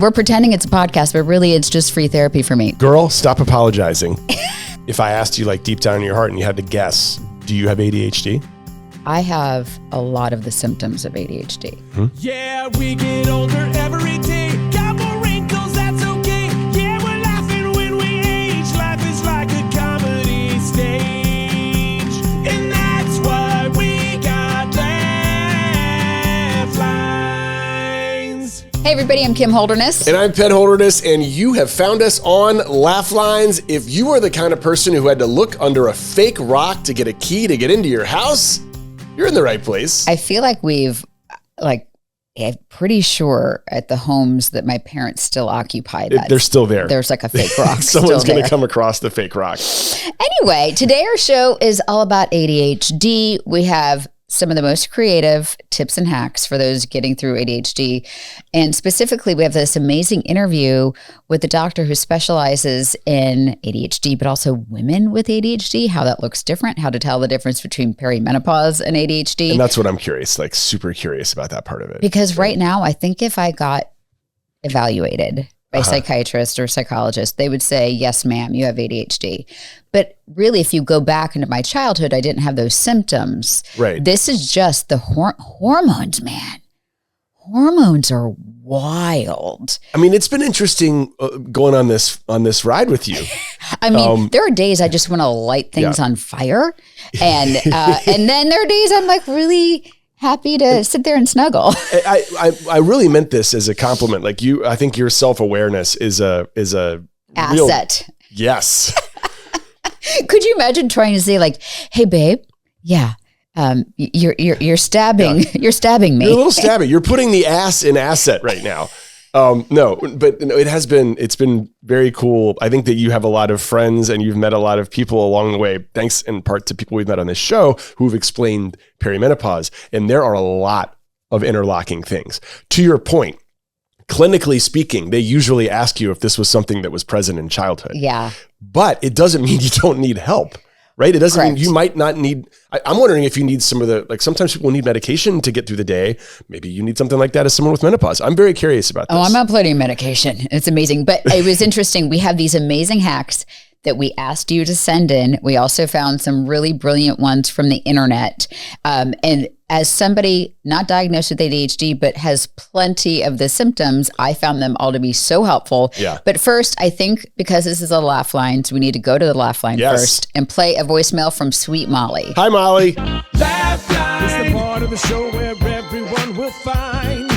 We're pretending it's a podcast, but really it's just free therapy for me. Girl, stop apologizing. If I asked you like deep down in your heart and you had to guess, do you have ADHD? I have a lot of the symptoms of ADHD. Yeah, we get older every day. Got more wrinkles, that's okay. Yeah, we're laughing when we age. Life is like a comedy stage. And that's why we got laugh lines. Hey everybody, I'm Kim Holderness. And I'm Penn Holderness, and you have found us on Laugh Lines. If you are the kind of person who had to look under a fake rock to get a key to get into your house, you're in the right place. I feel like I'm pretty sure at the homes that my parents still occupy, They're still there. There's like a fake rock. Someone's going to come across the fake rock. Anyway, today our show is all about ADHD. We have some of the most creative tips and hacks for those getting through ADHD. And specifically, we have this amazing interview with the doctor who specializes in ADHD, but also women with ADHD, how that looks different, how to tell the difference between perimenopause and ADHD. And that's what I'm curious, like super curious about that part of it. Because right now, I think if I got evaluated by a psychiatrist or psychologist, they would say, yes, ma'am, you have ADHD. But really, if you go back into my childhood, I didn't have those symptoms. Right. This is just the hormones, man. Hormones are wild. I mean, it's been interesting going on this ride with you. I mean, there are days I just want to light things on fire. And then there are days I'm like really happy to sit there and snuggle. I really meant this as a compliment. Like I think your self-awareness is a asset. Yes. Could you imagine trying to say like, hey babe, you're stabbing, you're stabbing me. You're a little stabby. You're putting the ass in asset right now. It's been very cool. I think that you have a lot of friends and you've met a lot of people along the way, thanks in part to people we've met on this show who've explained perimenopause. And there are a lot of interlocking things. To your point, clinically speaking, they usually ask you if this was something that was present in childhood. Yeah. But it doesn't mean you don't need help. Right? It doesn't mean you might not need, I'm wondering if you need some of the, like sometimes people need medication to get through the day. Maybe you need something like that as someone with menopause. I'm very curious about this. Oh, I'm on plenty of medication. It's amazing. But it was interesting. We have these amazing hacks that we asked you to send in. We also found some really brilliant ones from the internet. And as somebody not diagnosed with ADHD, but has plenty of the symptoms, I found them all to be so helpful. Yeah. But first, I think because this is a laugh line, so we need to go to the laugh line first and play a voicemail from Sweet Molly. Hi, Molly. Laugh line. It's the part of the show where everyone will find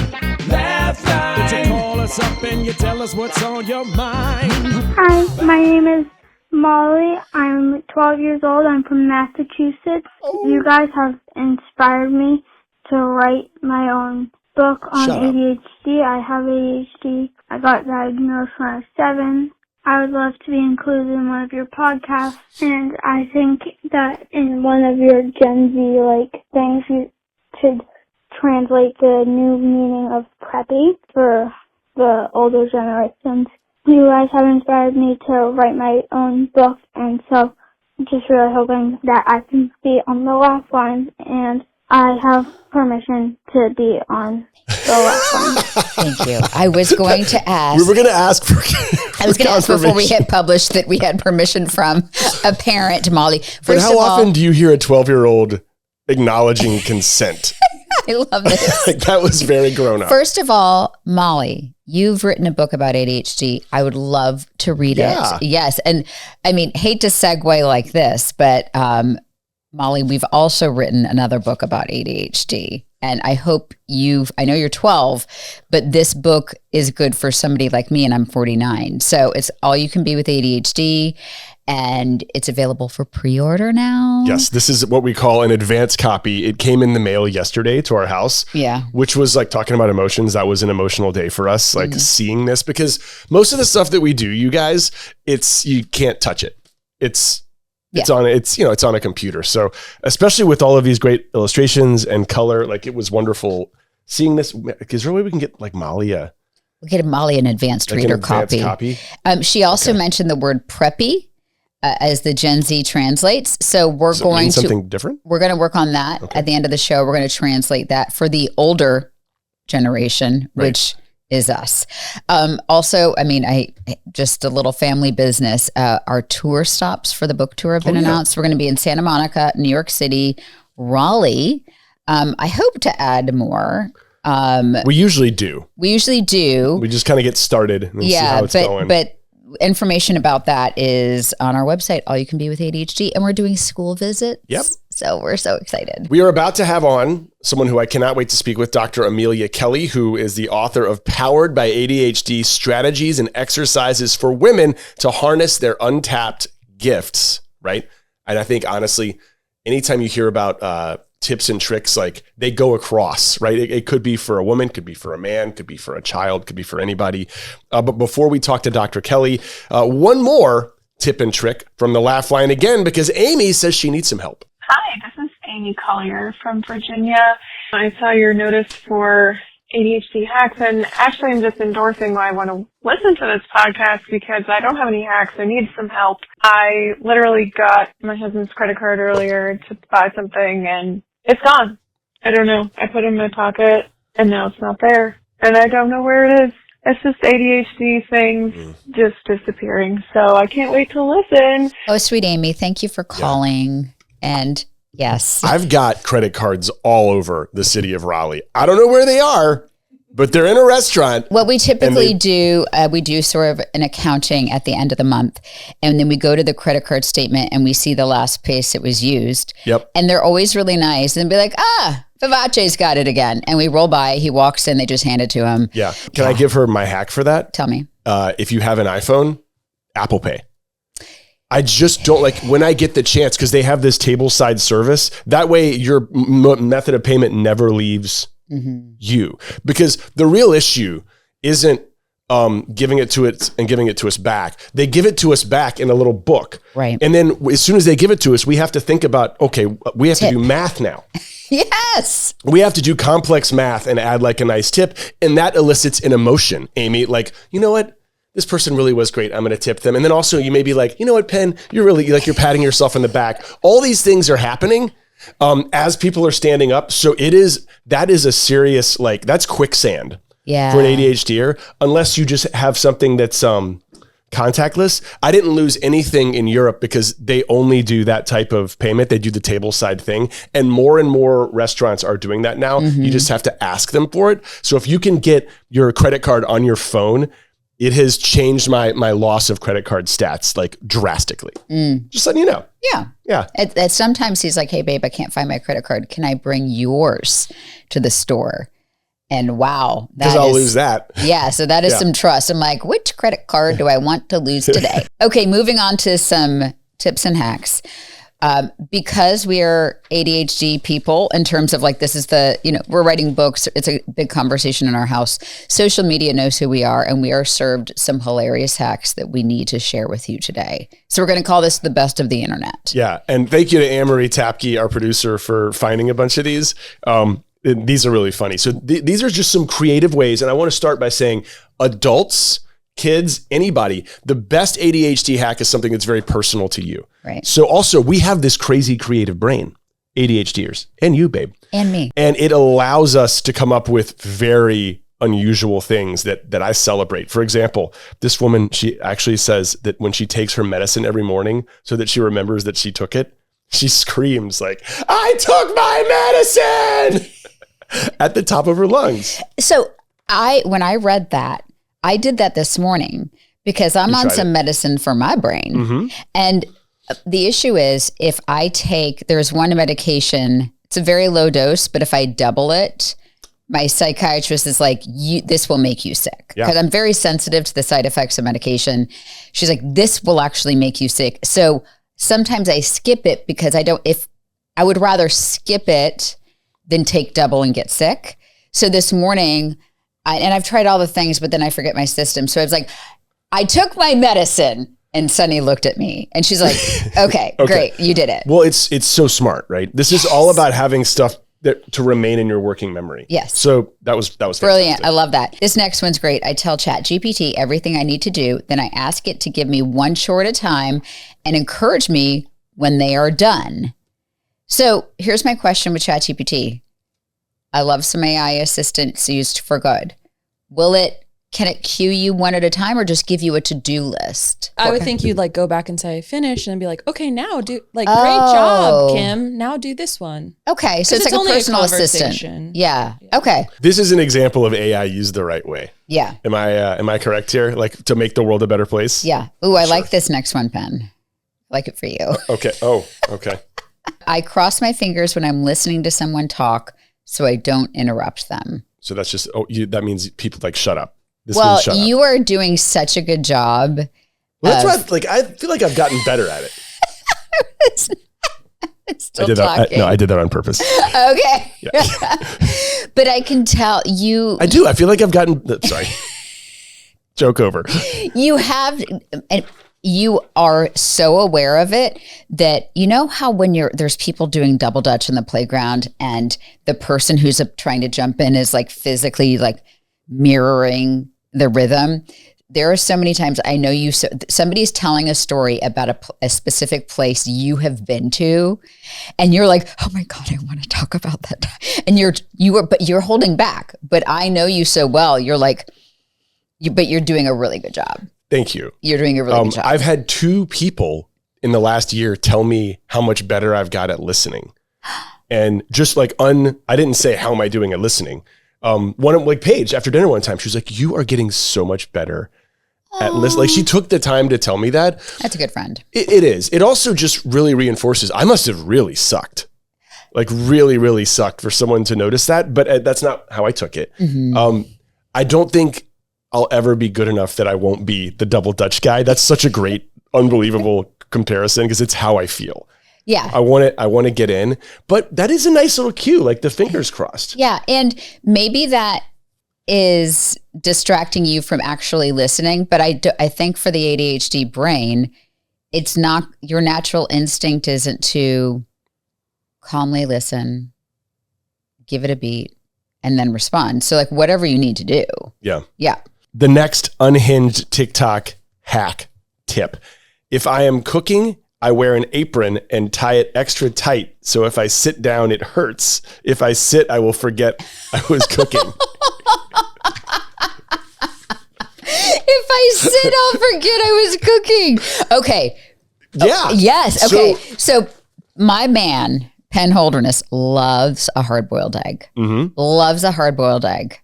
laugh line. But you call us up and you tell us what's on your mind. Hi, my name is Molly. I'm 12 years old. I'm from Massachusetts. You guys have inspired me to write my own book on ADHD. I have ADHD. I got diagnosed when I was 7. I would love to be included in one of your podcasts. And I think that in one of your Gen Z things, you should translate the new meaning of preppy for the older generations. You guys have inspired me to write my own book, and so I'm just really hoping that I can be on the laugh line, and I have permission to be on the laugh line. Thank you. I was going to ask. We were going to ask for I was going to ask before we hit publish that we had permission from a parent, Molly. But how often do you hear a 12-year-old acknowledging consent? I love this. That was very grown up. First of all, Molly, you've written a book about ADHD. I would love to read it. Yes. And I mean, hate to segue like this, but Molly, we've also written another book about ADHD. And I hope I know you're 12, but this book is good for somebody like me, and I'm 49. So it's All You Can Be with ADHD. And it's available for pre-order now. Yes, this is what we call an advance copy. It came in the mail yesterday to our house. Yeah. Which was like talking about emotions. That was an emotional day for us, like seeing this, because most of the stuff that we do, you guys, you can't touch it. It's on a computer. So especially with all of these great illustrations and color, like it was wonderful seeing this. Is there a way we can get like Molly we'll get Molly an advanced reader copy. She also mentioned the word preppy. As the Gen Z translates. So we're going to something different. We're going to work on that at the end of the show. We're going to translate that for the older generation, which is us. Also, I mean, just a little family business. Our tour stops for the book tour have been announced. We're going to be in Santa Monica, New York City, Raleigh. I hope to add more. We usually do. We just kind of get started and see how it's going. But information about that is on our website, All You Can Be with ADHD, and we're doing school visits. Yep. So we're so excited. We are about to have on someone who I cannot wait to speak with, Dr. Amelia Kelley, who is the author of Powered by ADHD, Strategies and Exercises for Women to Harness Their Untapped Gifts, right? And I think, honestly, anytime you hear about tips and tricks, like they go across, right? It could be for a woman, could be for a man, could be for a child, could be for anybody. But before we talk to Dr. Kelley, one more tip and trick from the laugh line again, because Amy says she needs some help. Hi, this is Amy Collier from Virginia. I saw your notice for ADHD hacks, and actually I'm just endorsing why I want to listen to this podcast because I don't have any hacks. I need some help. I literally got my husband's credit card earlier to buy something, and it's gone. I don't know. I put it in my pocket, and now it's not there, and I don't know where it is. It's just ADHD things just disappearing, so I can't wait to listen. Oh, sweet Amy, thank you for calling. Yeah. And yes, I've got credit cards all over the city of Raleigh. I don't know where they are, but they're in a restaurant. What we typically do, we do sort of an accounting at the end of the month. And then we go to the credit card statement and we see the last place it was used. Yep. And they're always really nice. And be like, Vivace's got it again. And we roll by, he walks in, they just hand it to him. Yeah. Can I give her my hack for that? Tell me. If you have an iPhone, Apple Pay. I just don't like when I get the chance because they have this table side service. That way your method of payment never leaves you, because the real issue isn't giving it to it and giving it to us back. They give it to us back in a little book. Right. And then as soon as they give it to us, we have to think about, okay, we have to do math now. Yes. We have to do complex math and add like a nice tip. And that elicits an emotion, Amy, like, you know what? This person really was great. I'm going to tip them. And then also you may be like, you know what, Penn, you're really like, you're patting yourself on the back. All these things are happening as people are standing up. So that is a serious, like that's quicksand for an ADHDer, unless you just have something that's contactless. I didn't lose anything in Europe because they only do that type of payment. They do the table side thing. And more restaurants are doing that now. You just have to ask them for it. So if you can get your credit card on your phone, it has changed my loss of credit card stats like drastically. Just letting you know. Yeah. Sometimes he's like, hey, babe, I can't find my credit card. Can I bring yours to the store? And wow. Because I'll lose that. Yeah. So that is some trust. I'm like, which credit card do I want to lose today? Okay. Moving on to some tips and hacks. Because we are ADHD people in terms of like, this is we're writing books. It's a big conversation in our house. Social media knows who we are, and we are served some hilarious hacks that we need to share with you today. So we're going to call this the best of the internet. Yeah. And thank you to Anne-Marie Tapke, our producer, for finding a bunch of these. These are really funny. So these are just some creative ways. And I want to start by saying adults, kids, anybody, the best ADHD hack is something that's very personal to you. Right. So also we have this crazy creative brain, ADHDers, and you, babe. And me. And it allows us to come up with very unusual things that I celebrate. For example, this woman, she actually says that when she takes her medicine every morning so that she remembers that she took it, she screams like, I took my medicine at the top of her lungs. So when I read that, I did that this morning because I'm on some medicine for my brain. And the issue is if I there's one medication, it's a very low dose, but if I double it, my psychiatrist is like, this will make you sick. Because I'm very sensitive to the side effects of medication. She's like, this will actually make you sick. So sometimes I skip it because I would rather skip it than take double and get sick. So this morning, and I've tried all the things, but then I forget my system. So I was like, I took my medicine. And Sunny looked at me and she's like, okay, great. You did it. Well, it's so smart, right? This is all about having stuff to remain in your working memory. Yes. So that was brilliant. fantastic. I love that. This next one's great. I tell ChatGPT everything I need to do. Then I ask it to give me one chore at a time and encourage me when they are done. So here's my question with ChatGPT. I love some AI assistants used for good. Will it can it cue you one at a time or just give you a to-do list? I would think you'd like go back and say finish and then be like, okay, now do like, great job, Kim. Now do this one. Okay. So it's like a personal assistant. Yeah. Okay. This is an example of AI used the right way. Yeah. Am I correct here? Like to make the world a better place? Yeah. Ooh, I like this next one, Penn. I like it for you. Okay. Oh, okay. I cross my fingers when I'm listening to someone talk so I don't interrupt them. So that's just, that means people like, shut up. This well, means shut up. You are doing such a good job. Well, that's what I feel like I've gotten better at it. It's still talking. I did that on purpose. Okay. Yeah. But I can tell you. I do. I feel like I've gotten, sorry. Joke over. You have, and you are so aware of it that you know how when there's people doing double dutch in the playground and the person who's trying to jump in is like physically like mirroring the rhythm. There are so many times I know somebody's telling a story about a specific place you have been to, and you're like, oh my God, I want to talk about that. And you're holding back, but I know you so well. You're like, but you're doing a really good job. Thank you. You're doing a really good job. I've had 2 people in the last year tell me how much better I've got at listening. And just like I didn't say, how am I doing at listening? One of like Paige after dinner one time, she was like, you are getting so much better at listening. Like she took the time to tell me that. That's a good friend. It is. It also just really reinforces, I must have really sucked. Like really, really sucked for someone to notice that. But that's not how I took it. Mm-hmm. I don't think I'll ever be good enough that I won't be the double Dutch guy. That's such a great, unbelievable comparison because it's how I feel. Yeah. I want to get in, but that is a nice little cue, like the fingers crossed. Yeah. And maybe that is distracting you from actually listening. But I think for the ADHD brain, it's not, your natural instinct isn't to calmly listen, give it a beat, and then respond. So like whatever you need to do. Yeah. Yeah. The next unhinged TikTok hack tip. If I am cooking, I wear an apron and tie it extra tight. So if I sit down, it hurts. If I sit, I will forget I was cooking. If I sit, I'll forget I was cooking. Okay. Yeah. Yes. Okay. So my man, Penn Holderness, loves a hard-boiled egg. Mm-hmm. Loves a hard-boiled egg.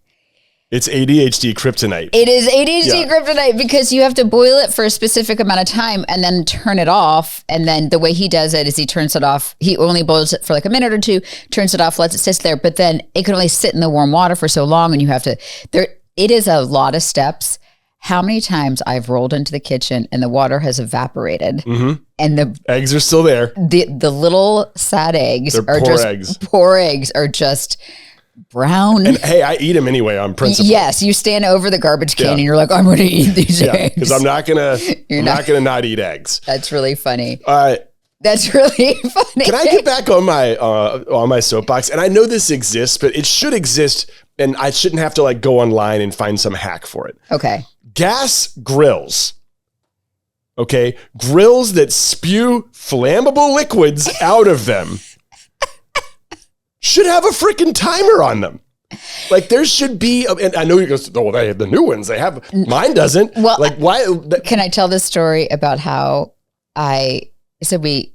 It's ADHD kryptonite. It is ADHD kryptonite because you have to boil it for a specific amount of time and then turn it off. And then the way he does it is he turns it off. He only boils it for like a minute or 2, turns it off, lets it sit there. But then it can only sit in the warm water for so long. And you have to, it is a lot of steps. How many times I've rolled into the kitchen and the water has evaporated and the eggs are still there. The little sad eggs poor eggs are just brown. And hey, I eat them anyway on principle. Yes, you stand over the garbage can and you're like, I'm going to eat these eggs. Because I'm not going to not eat eggs. That's really funny. That's really funny. Can I get back on my soapbox? And I know this exists, but it should exist, and I shouldn't have to like go online and find some hack for it. Okay. Gas grills. Okay, grills that spew flammable liquids out of them should have a freaking timer on them. Like there should be, and I know you go, oh, they have the new ones. They have, mine doesn't. Well, like why? Can I tell this story about how we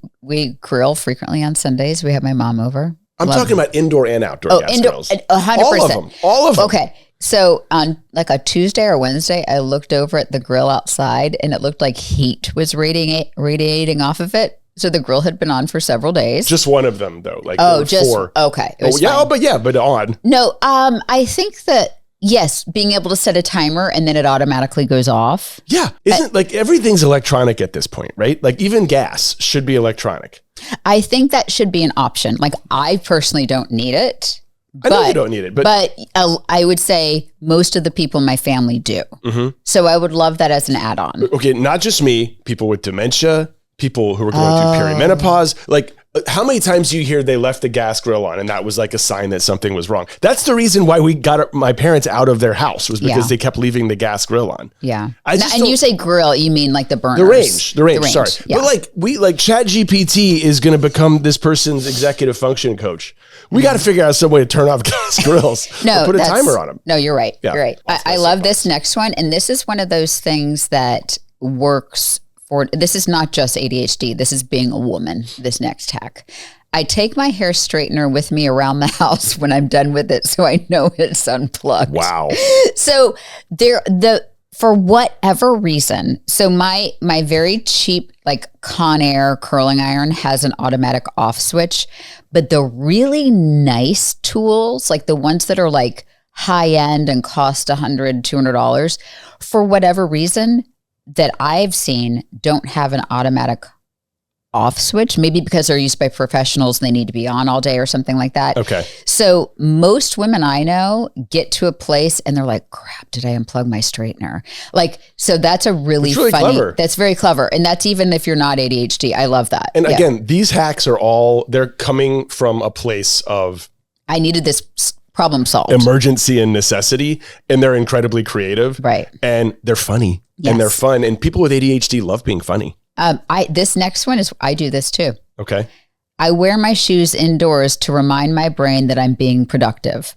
grill frequently on Sundays. We have my mom over. I'm talking about indoor and outdoor gas grills. 100%. All of them. Okay. So on like a Tuesday or Wednesday, I looked over at the grill outside and it looked like heat was radiating off of it. So the grill had been on for several days. Just one of them though. Like just 4. Okay. But on. No, I think that yes, being able to set a timer and then it automatically goes off. Yeah. Isn't like everything's electronic at this point, right? Like even gas should be electronic. I think that should be an option. Like I personally don't need it. I know you don't need it, but I would say most of the people in my family do. Mm-hmm. So I would love that as an add-on. Okay, not just me, people with dementia, people who are going through perimenopause. Like how many times do you hear they left the gas grill on and that was like a sign that something was wrong? That's the reason why we got my parents out of their house was because they kept leaving the gas grill on. Yeah. And you say grill, you mean like the burners. The range, sorry. Yeah. But like ChatGPT is going to become this person's executive function coach. We got to figure out some way to turn off gas grills. No, put a timer on them. No, you're right. Yeah, you're right. I love this next one. And this is one of those things that works for, this is not just ADHD. This is being a woman, this next hack. I take my hair straightener with me around the house when I'm done with it, so I know it's unplugged. Wow. So for whatever reason, so my very cheap like Conair curling iron has an automatic off switch, but the really nice tools, like the ones that are like high end and cost $100, $200, for whatever reason that I've seen don't have an automatic off switch, maybe because they're used by professionals and they need to be on all day or something like that. Okay. So most women I know get to a place and they're like, crap, did I unplug my straightener? Like, so that's a really funny, clever. That's very clever. And that's even if you're not ADHD. I love that. And again, these hacks are they're coming from a place of, I needed this problem solved. Emergency and necessity. And they're incredibly creative. Right. And they're funny. Yes. And they're fun. And people with ADHD love being funny. This next one is, I do this too. Okay. I wear my shoes indoors to remind my brain that I'm being productive.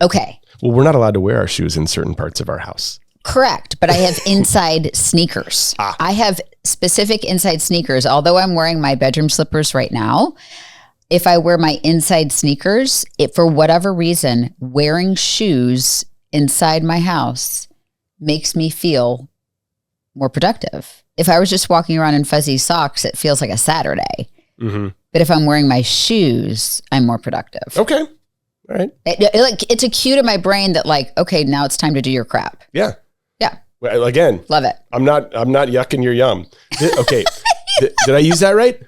Okay. Well, we're not allowed to wear our shoes in certain parts of our house. Correct. But I have inside sneakers. I have specific inside sneakers. Although I'm wearing my bedroom slippers right now, if I wear my inside sneakers, for whatever reason, wearing shoes inside my house makes me feel more productive. If I was just walking around in fuzzy socks, it feels like a Saturday. Mm-hmm. But if I'm wearing my shoes, I'm more productive. Okay. All right. It's a cue to my brain that like, okay, now it's time to do your crap. Yeah. Yeah. Well, again, love it. I'm not yucking your yum. Okay. Did I use that right?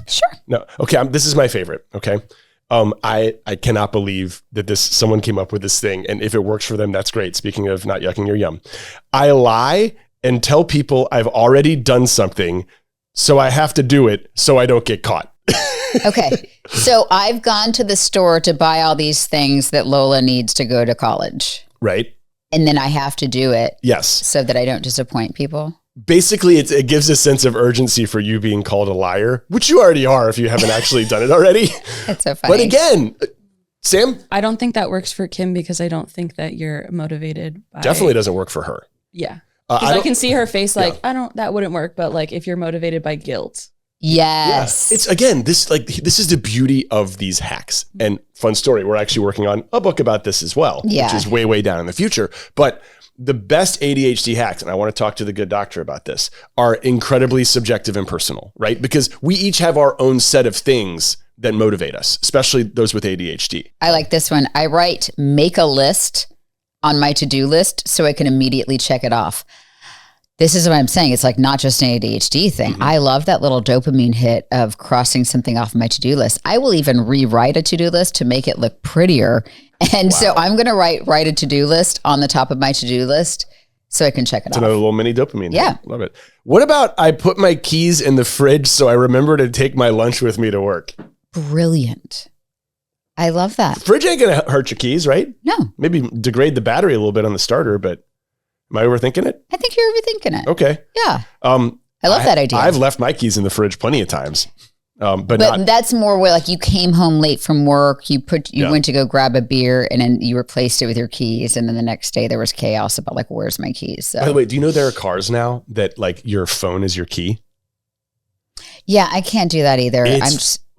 Sure. No. Okay. This is my favorite. Okay. I cannot believe that someone came up with this thing. And if it works for them, that's great. Speaking of not yucking your yum, I lie and tell people I've already done something, so I have to do it so I don't get caught. Okay. So I've gone to the store to buy all these things that Lola needs to go to college. Right. And then I have to do it. Yes. So that I don't disappoint people. Basically, it gives a sense of urgency for you being called a liar, which you already are if you haven't actually done it already. That's so funny. But again, Sam? I don't think that works for Kim because I don't think that you're motivated by... Definitely doesn't work for her. Yeah. Because I can see her face like, that wouldn't work. But like if you're motivated by guilt. Yes. Yeah. It's again, this is the beauty of these hacks. And fun story, we're actually working on a book about this as well, which is way, way down in the future. But the best ADHD hacks, and I want to talk to the good doctor about this, are incredibly subjective and personal, right? Because we each have our own set of things that motivate us, especially those with ADHD. I like this one. I write, make a list on my to-do list so I can immediately check it off. This is what I'm saying. It's like not just an ADHD thing. Mm-hmm. I love that little dopamine hit of crossing something off my to-do list. I will even rewrite a to-do list to make it look prettier. And so I'm going to write a to-do list on the top of my to-do list so I can check it off. It's another little mini dopamine. Yeah. Love it. What about I put my keys in the fridge so I remember to take my lunch with me to work? Brilliant. I love that. Fridge ain't going to hurt your keys, right? No. Maybe degrade the battery a little bit on the starter, but am I overthinking it? I think you're overthinking it. Okay. Yeah. I love that idea. I've left my keys in the fridge plenty of times. But that's more where like you came home late from work, you went to go grab a beer and then you replaced it with your keys. And then the next day there was chaos about like, where's my keys? So. By the way, do you know there are cars now that like your phone is your key? Yeah, I can't do that either.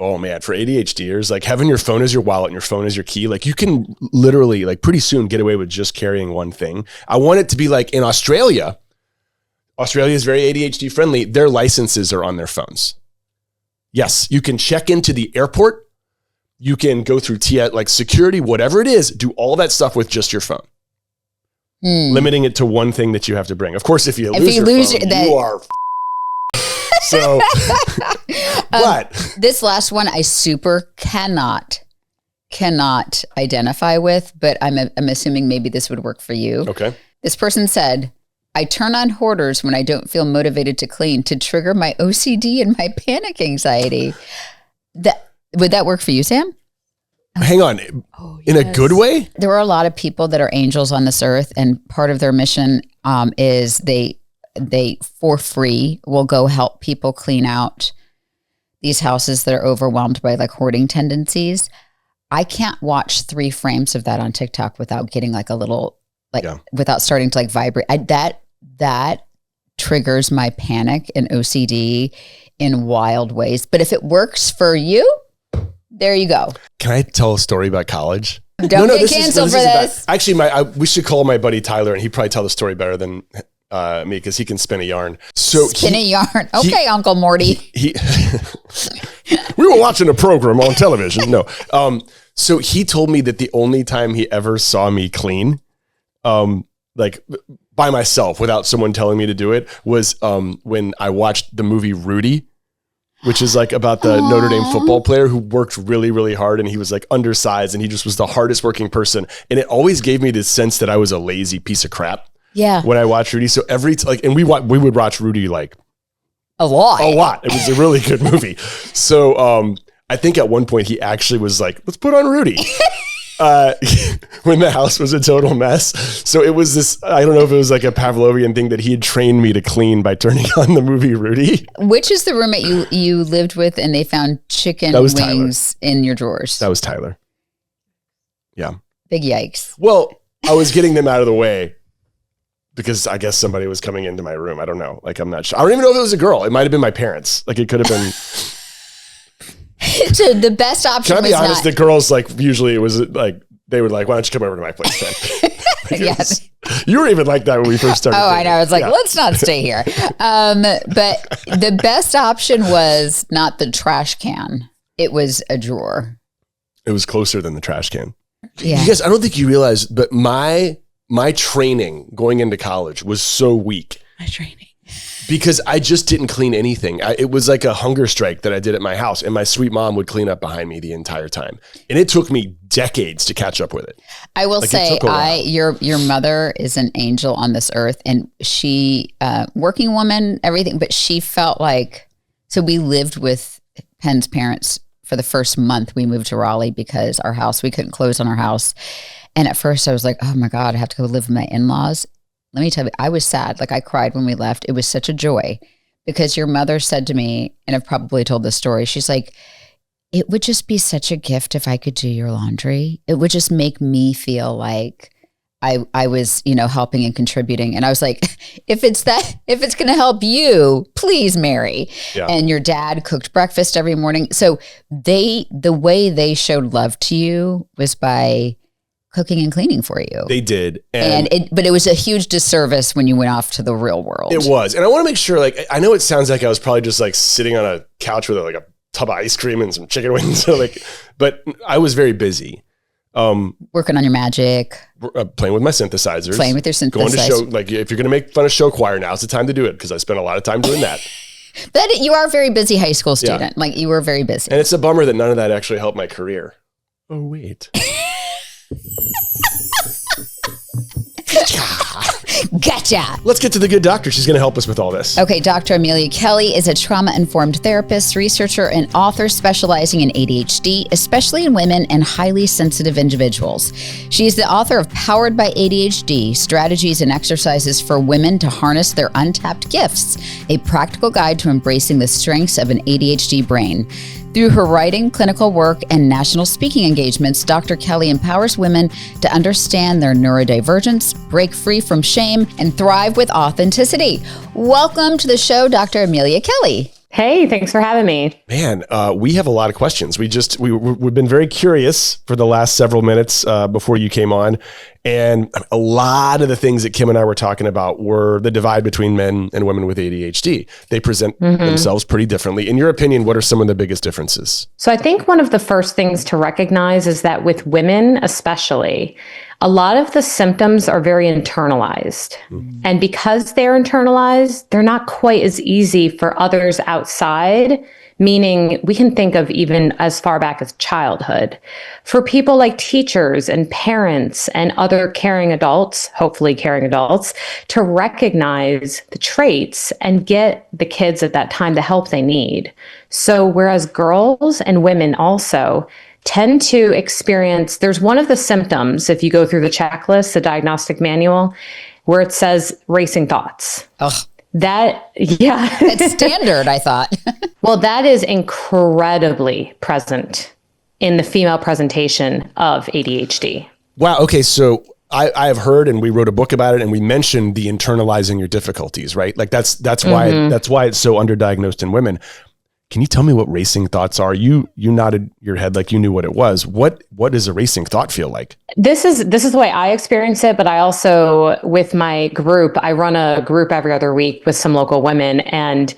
Oh man, for ADHDers, like having your phone as your wallet and your phone as your key, like you can literally like pretty soon get away with just carrying one thing. I want it to be like in Australia. Australia is very ADHD friendly. Their licenses are on their phones. Yes, you can check into the airport. You can go through like security, whatever it is, do all that stuff with just your phone. Limiting it to one thing that you have to bring. Of course, if you lose your phone, you are so, but this last one I super cannot identify with, but I'm assuming maybe this would work for you. Okay. This person said, I turn on Hoarders when I don't feel motivated to clean to trigger my OCD and my panic anxiety. Would that work for you, Sam? Hang on. In a good way? There are a lot of people that are angels on this earth, and part of their mission is they for free will go help people clean out these houses that are overwhelmed by like hoarding tendencies. I can't watch 3 frames of that on TikTok without getting like a little, without starting to like vibrate. That triggers my panic and OCD in wild ways. But if it works for you, there you go. Can I tell a story about college? Don't get canceled for this. Actually, we should call my buddy Tyler, and he'd probably tell the story better than me because he can spin a yarn. Spin a yarn. Okay, Uncle Morty. We were watching a program on television. No. So he told me that the only time he ever saw me clean, like by myself without someone telling me to do it, was when I watched the movie Rudy, which is like about the Notre Dame football player who worked really, really hard, and he was like undersized, and he just was the hardest working person. And it always gave me this sense that I was a lazy piece of crap. Yeah. When I watched Rudy. So we would watch Rudy like a lot. It was a really good movie. So I think at one point he actually was like, let's put on Rudy. When the house was a total mess. So it was this, I don't know if it was like a Pavlovian thing that he had trained me to clean by turning on the movie Rudy. Which is the roommate you lived with and they found chicken wings Tyler. In your drawers? That was Tyler. Yeah. Big yikes. Well, I was getting them out of the way because I guess somebody was coming into my room. I don't know. Like, I'm not sure. I don't even know if it was a girl. It might have been my parents. Like, it could have been... So the best option. Can I be honest? The girls, like, usually it was like they would like, why don't you come over to my place then? Yes. You were even like that when we first started. I know. I was like, let's not stay here. But the best option was not the trash can. It was a drawer. It was closer than the trash can. Yeah. You guys, I don't think you realize, but my training going into college was so weak. My training. Because I just didn't clean anything. It was like a hunger strike that I did at my house, and my sweet mom would clean up behind me the entire time. And it took me decades to catch up with it. I will say, your mother is an angel on this earth, and she, working woman, everything, but she felt like, so we lived with Penn's parents for the first month. We moved to Raleigh because we couldn't close on our house. And at first I was like, oh my God, I have to go live with my in-laws. Let me tell you, I was sad. Like, I cried when we left. It was such a joy because your mother said to me, and I've probably told this story, she's like, it would just be such a gift if I could do your laundry. It would just make me feel like I was, helping and contributing. And I was like, if it's going to help you, please, Mary. Yeah. And your dad cooked breakfast every morning. So the way they showed love to you was by cooking and cleaning for you. They did. But it was a huge disservice when you went off to the real world. It was. And I want to make sure, like, I know it sounds like I was probably just like sitting on a couch with like a tub of ice cream and some chicken wings. But I was very busy. Working on your magic. Playing with my synthesizers. Playing with your synthesizers. Going to show, like, if you're going to make fun of show choir, now's the time to do it because I spent a lot of time doing that. But you are a very busy high school student. Yeah. Like, you were very busy. And it's a bummer that none of that actually helped my career. Oh, wait. Gotcha. Let's get to the good doctor. She's going to help us with all this. Okay, Dr. Amelia Kelley is a trauma-informed therapist, researcher, and author specializing in ADHD, especially in women and highly sensitive individuals. She is the author of Powered by ADHD, Strategies and Exercises for Women to Harness Their Untapped Gifts, a practical guide to embracing the strengths of an ADHD brain. Through her writing, clinical work, and national speaking engagements, Dr. Kelley empowers women to understand their neurodivergence, break free from shame, and thrive with authenticity. Welcome to the show, Dr. Amelia Kelley. Hey, thanks for having me. Man, we have a lot of questions. We've been very curious for the last several minutes before you came on. And a lot of the things that Kim and I were talking about were the divide between men and women with ADHD. They present themselves pretty differently. In your opinion, what are some of the biggest differences? So I think one of the first things to recognize is that with women especially, a lot of the symptoms are very internalized. And because they're internalized, they're not quite as easy for others outside, meaning we can think of even as far back as childhood. For people like teachers and parents and other caring adults, hopefully caring adults, to recognize the traits and get the kids at that time the help they need. So whereas girls and women also tend to experience, there's one of the symptoms, if you go through the checklist, the diagnostic manual, where it says racing thoughts. Ugh. It's standard, I thought. Well, that is incredibly present in the female presentation of ADHD. Wow. Okay. So I have heard, and we wrote a book about it, and we mentioned the internalizing your difficulties, right? Like that's why it's so underdiagnosed in women. Can you tell me what racing thoughts are? You nodded your head like you knew what it was. What does a racing thought feel like? This is the way I experience it, but I also, with my group, I run a group every other week with some local women, and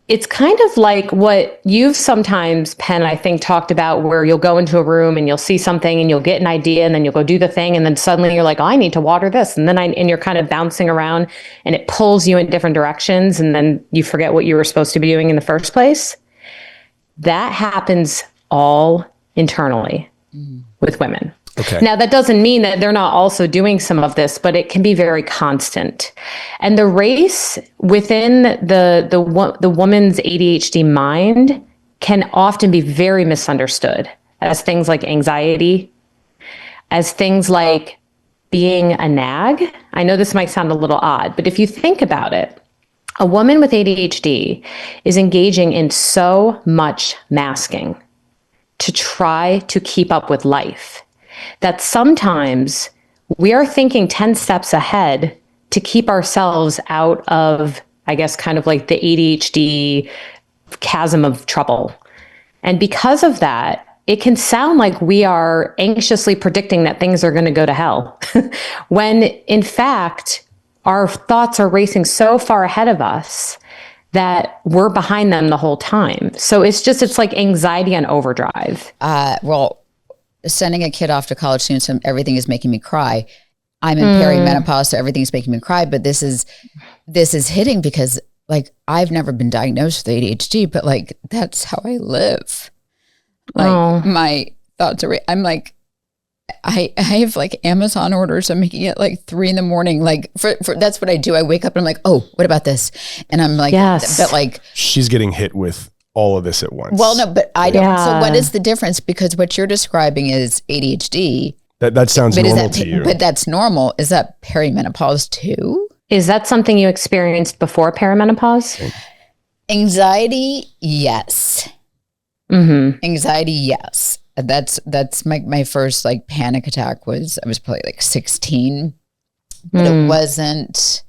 it's kind of like what you've sometimes, Penn, I think, talked about, where you'll go into a room and you'll see something and you'll get an idea and then you'll go do the thing. And then suddenly you're like, oh, I need to water this. And then and you're kind of bouncing around and it pulls you in different directions. And then you forget what you were supposed to be doing in the first place. That happens all internally with women. Okay. Now, that doesn't mean that they're not also doing some of this, but it can be very constant. And the race within the woman's ADHD mind can often be very misunderstood as things like anxiety, as things like being a nag. I know this might sound a little odd, but if you think about it, a woman with ADHD is engaging in so much masking to try to keep up with life that sometimes we are thinking 10 steps ahead to keep ourselves out of, I guess, kind of like the ADHD chasm of trouble. And because of that, it can sound like we are anxiously predicting that things are going to go to hell, when in fact, our thoughts are racing so far ahead of us that we're behind them the whole time. So it's like anxiety on overdrive. Well, sending a kid off to college soon, so everything is making me cry. I'm in perimenopause, so everything's making me cry. But this is hitting because, like, I've never been diagnosed with ADHD, but like that's how I live. Like my thoughts are. I'm like, I have like Amazon orders. I'm making it like 3 a.m. Like for that's what I do. I wake up and I'm like, oh, what about this? And I'm like, yes. But like she's getting hit with all of this at once. Well, no, but I don't. Yeah. So what is the difference? Because what you're describing is ADHD. That sounds normal to you. But that's normal. Is that perimenopause too? Is that something you experienced before perimenopause? Anxiety, yes. Mm-hmm. Anxiety, yes. That's my first like panic attack I was probably like 16, but it wasn't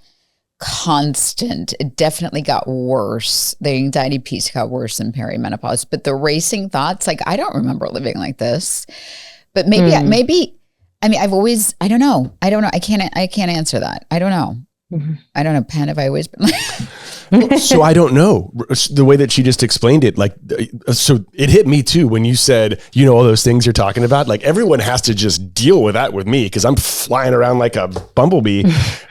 constant. It definitely got worse. The anxiety piece got worse in perimenopause, but the racing thoughts, like I don't remember living like this, but maybe I mean, I don't know. I can't answer that. I don't know. Mm-hmm. I don't know, Penn, have I always been like So I don't know. The way that she just explained it, like, so it hit me too when you said, all those things you're talking about. Like everyone has to just deal with that with me because I'm flying around like a bumblebee.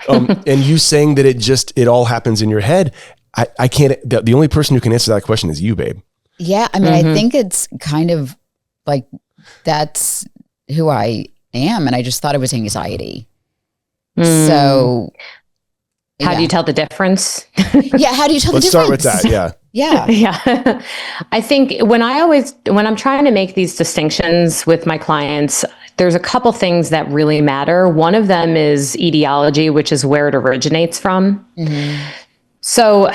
And you saying that it all happens in your head. I can't. The only person who can answer that question is you, babe. Yeah, I mean, I think it's kind of like that's who I am, and I just thought it was anxiety. So. How do you tell the difference? Yeah, how do you tell the difference? Let's start with that, yeah. Yeah. I think when I'm trying to make these distinctions with my clients, there's a couple things that really matter. One of them is etiology, which is where it originates from. Mm-hmm. So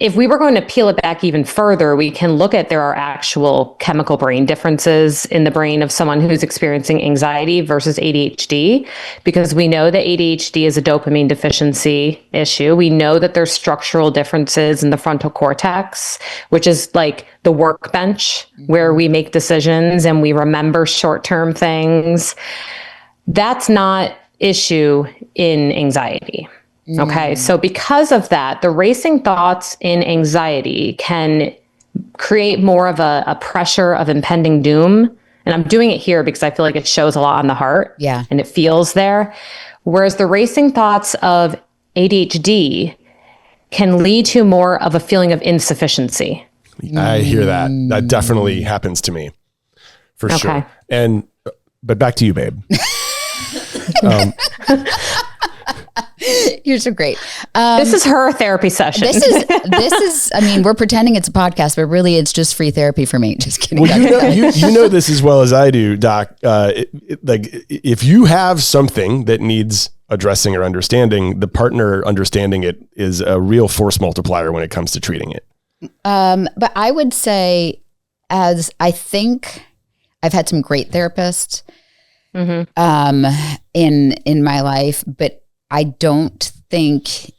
if we were going to peel it back even further, we can look at there are actual chemical brain differences in the brain of someone who's experiencing anxiety versus ADHD, because we know that ADHD is a dopamine deficiency issue. We know that there's structural differences in the frontal cortex, which is like the workbench where we make decisions and we remember short-term things. That's not issue in anxiety. Okay, so because of that, the racing thoughts in anxiety can create more of a pressure of impending doom. And I'm doing it here because I feel like it shows a lot on the heart. Yeah. And it feels there. Whereas the racing thoughts of ADHD can lead to more of a feeling of insufficiency. I hear that. That definitely happens to me. For sure. But back to you, babe. You're so great. This is her therapy session. This is, I mean, we're pretending it's a podcast, but really it's just free therapy for me. Just kidding. Well, you know this as well as I do, Doc. Like if you have something that needs addressing or understanding, the partner understanding it is a real force multiplier when it comes to treating it. But I would say, as I think I've had some great therapists in my life, but I don't think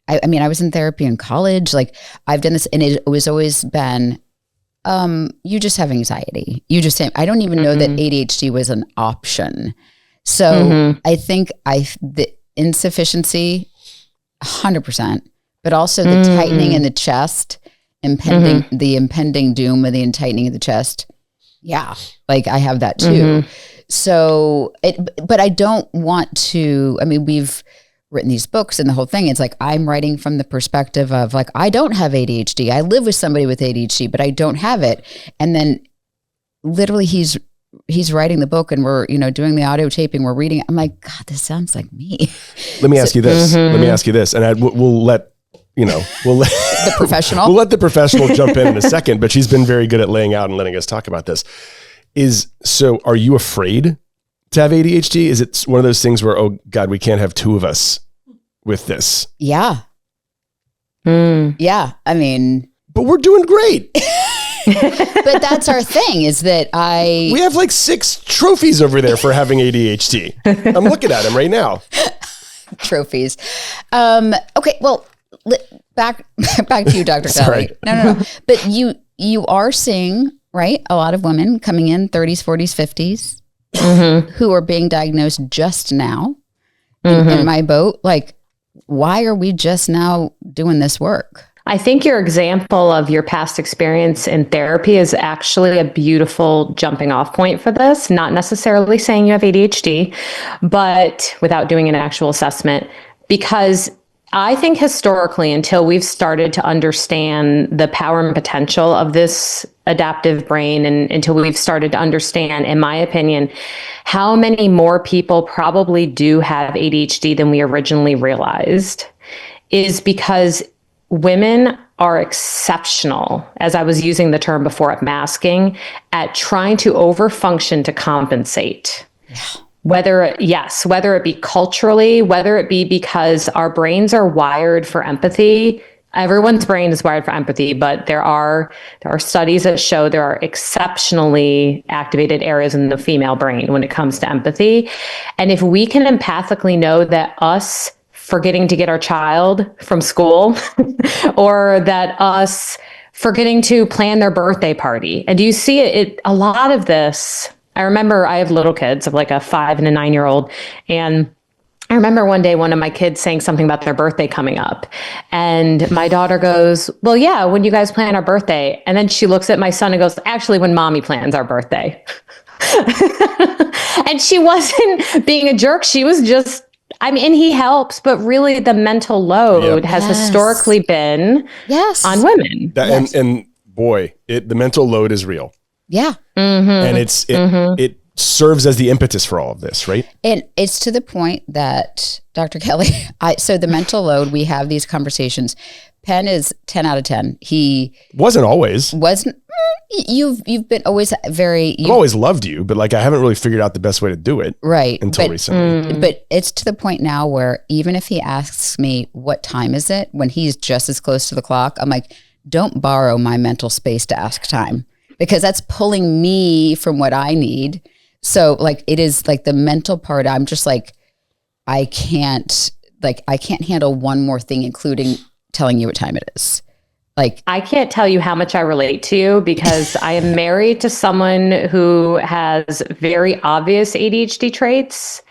I mean, I was in therapy in college. Like I've done this, and it was always been, you just have anxiety. I don't even know that ADHD was an option. So I think the insufficiency, 100%, but also the tightening in the chest, the impending doom of the tightening of the chest. Yeah. Like I have that too. So but I don't want to, I mean, we've written these books and the whole thing. It's like, I'm writing from the perspective of like, I don't have ADHD. I live with somebody with ADHD, but I don't have it. And then literally he's writing the book and we're, doing the audio taping, we're reading it. I'm like, God, this sounds like me. Let me ask you this. Let me ask you this. And we'll let the professional. We'll let the professional jump in a second, but she's been very good at laying out and letting us talk about this. So are you afraid to have ADHD? Is it one of those things where, oh God, we can't have two of us with this? Yeah. Yeah. I mean, but we're doing great. But that's our thing is that we have like 6 trophies over there for having ADHD. I'm looking at them right now. Trophies. Okay. Well, back to you, Dr. Kelley. No. But you are seeing, right, a lot of women coming in 30s, 40s, 50s who are being diagnosed just now in my boat. Like, why are we just now doing this work? I think your example of your past experience in therapy is actually a beautiful jumping off point for this. Not necessarily saying you have ADHD, but without doing an actual assessment, because I think historically, until we've started to understand the power and potential of this adaptive brain, and until we've started to understand, in my opinion, how many more people probably do have ADHD than we originally realized, is because women are exceptional, as I was using the term before, at masking, at trying to overfunction to compensate. Yeah. Whether it be culturally, whether it be because our brains are wired for empathy. Everyone's brain is wired for empathy, but there are studies that show there are exceptionally activated areas in the female brain when it comes to empathy. And if we can empathically know that us forgetting to get our child from school or that us forgetting to plan their birthday party. And do you see it a lot of this? I remember I have little kids of like a 5 and a 9-year-old. And I remember one day one of my kids saying something about their birthday coming up. And my daughter goes, well, yeah, when you guys plan our birthday. And then she looks at my son and goes, actually, when mommy plans our birthday. And she wasn't being a jerk. She was just, and he helps, but really the mental load has historically been on women. And boy, the mental load is real. Yeah. And it serves as the impetus for all of this, right? And it's to the point that, Dr. Kelley, so the mental load, we have these conversations. Penn is 10 out of 10. He wasn't always. You've been always very. I've always loved you, but like I haven't really figured out the best way to do it, right? Until recently. But it's to the point now where even if he asks me what time is it when he's just as close to the clock, I'm like, don't borrow my mental space to ask time, because that's pulling me from what I need. So like it is like the mental part. I'm just like, I can't handle one more thing, including telling you what time it is. Like, I can't tell you how much I relate to you, because I am married to someone who has very obvious ADHD traits,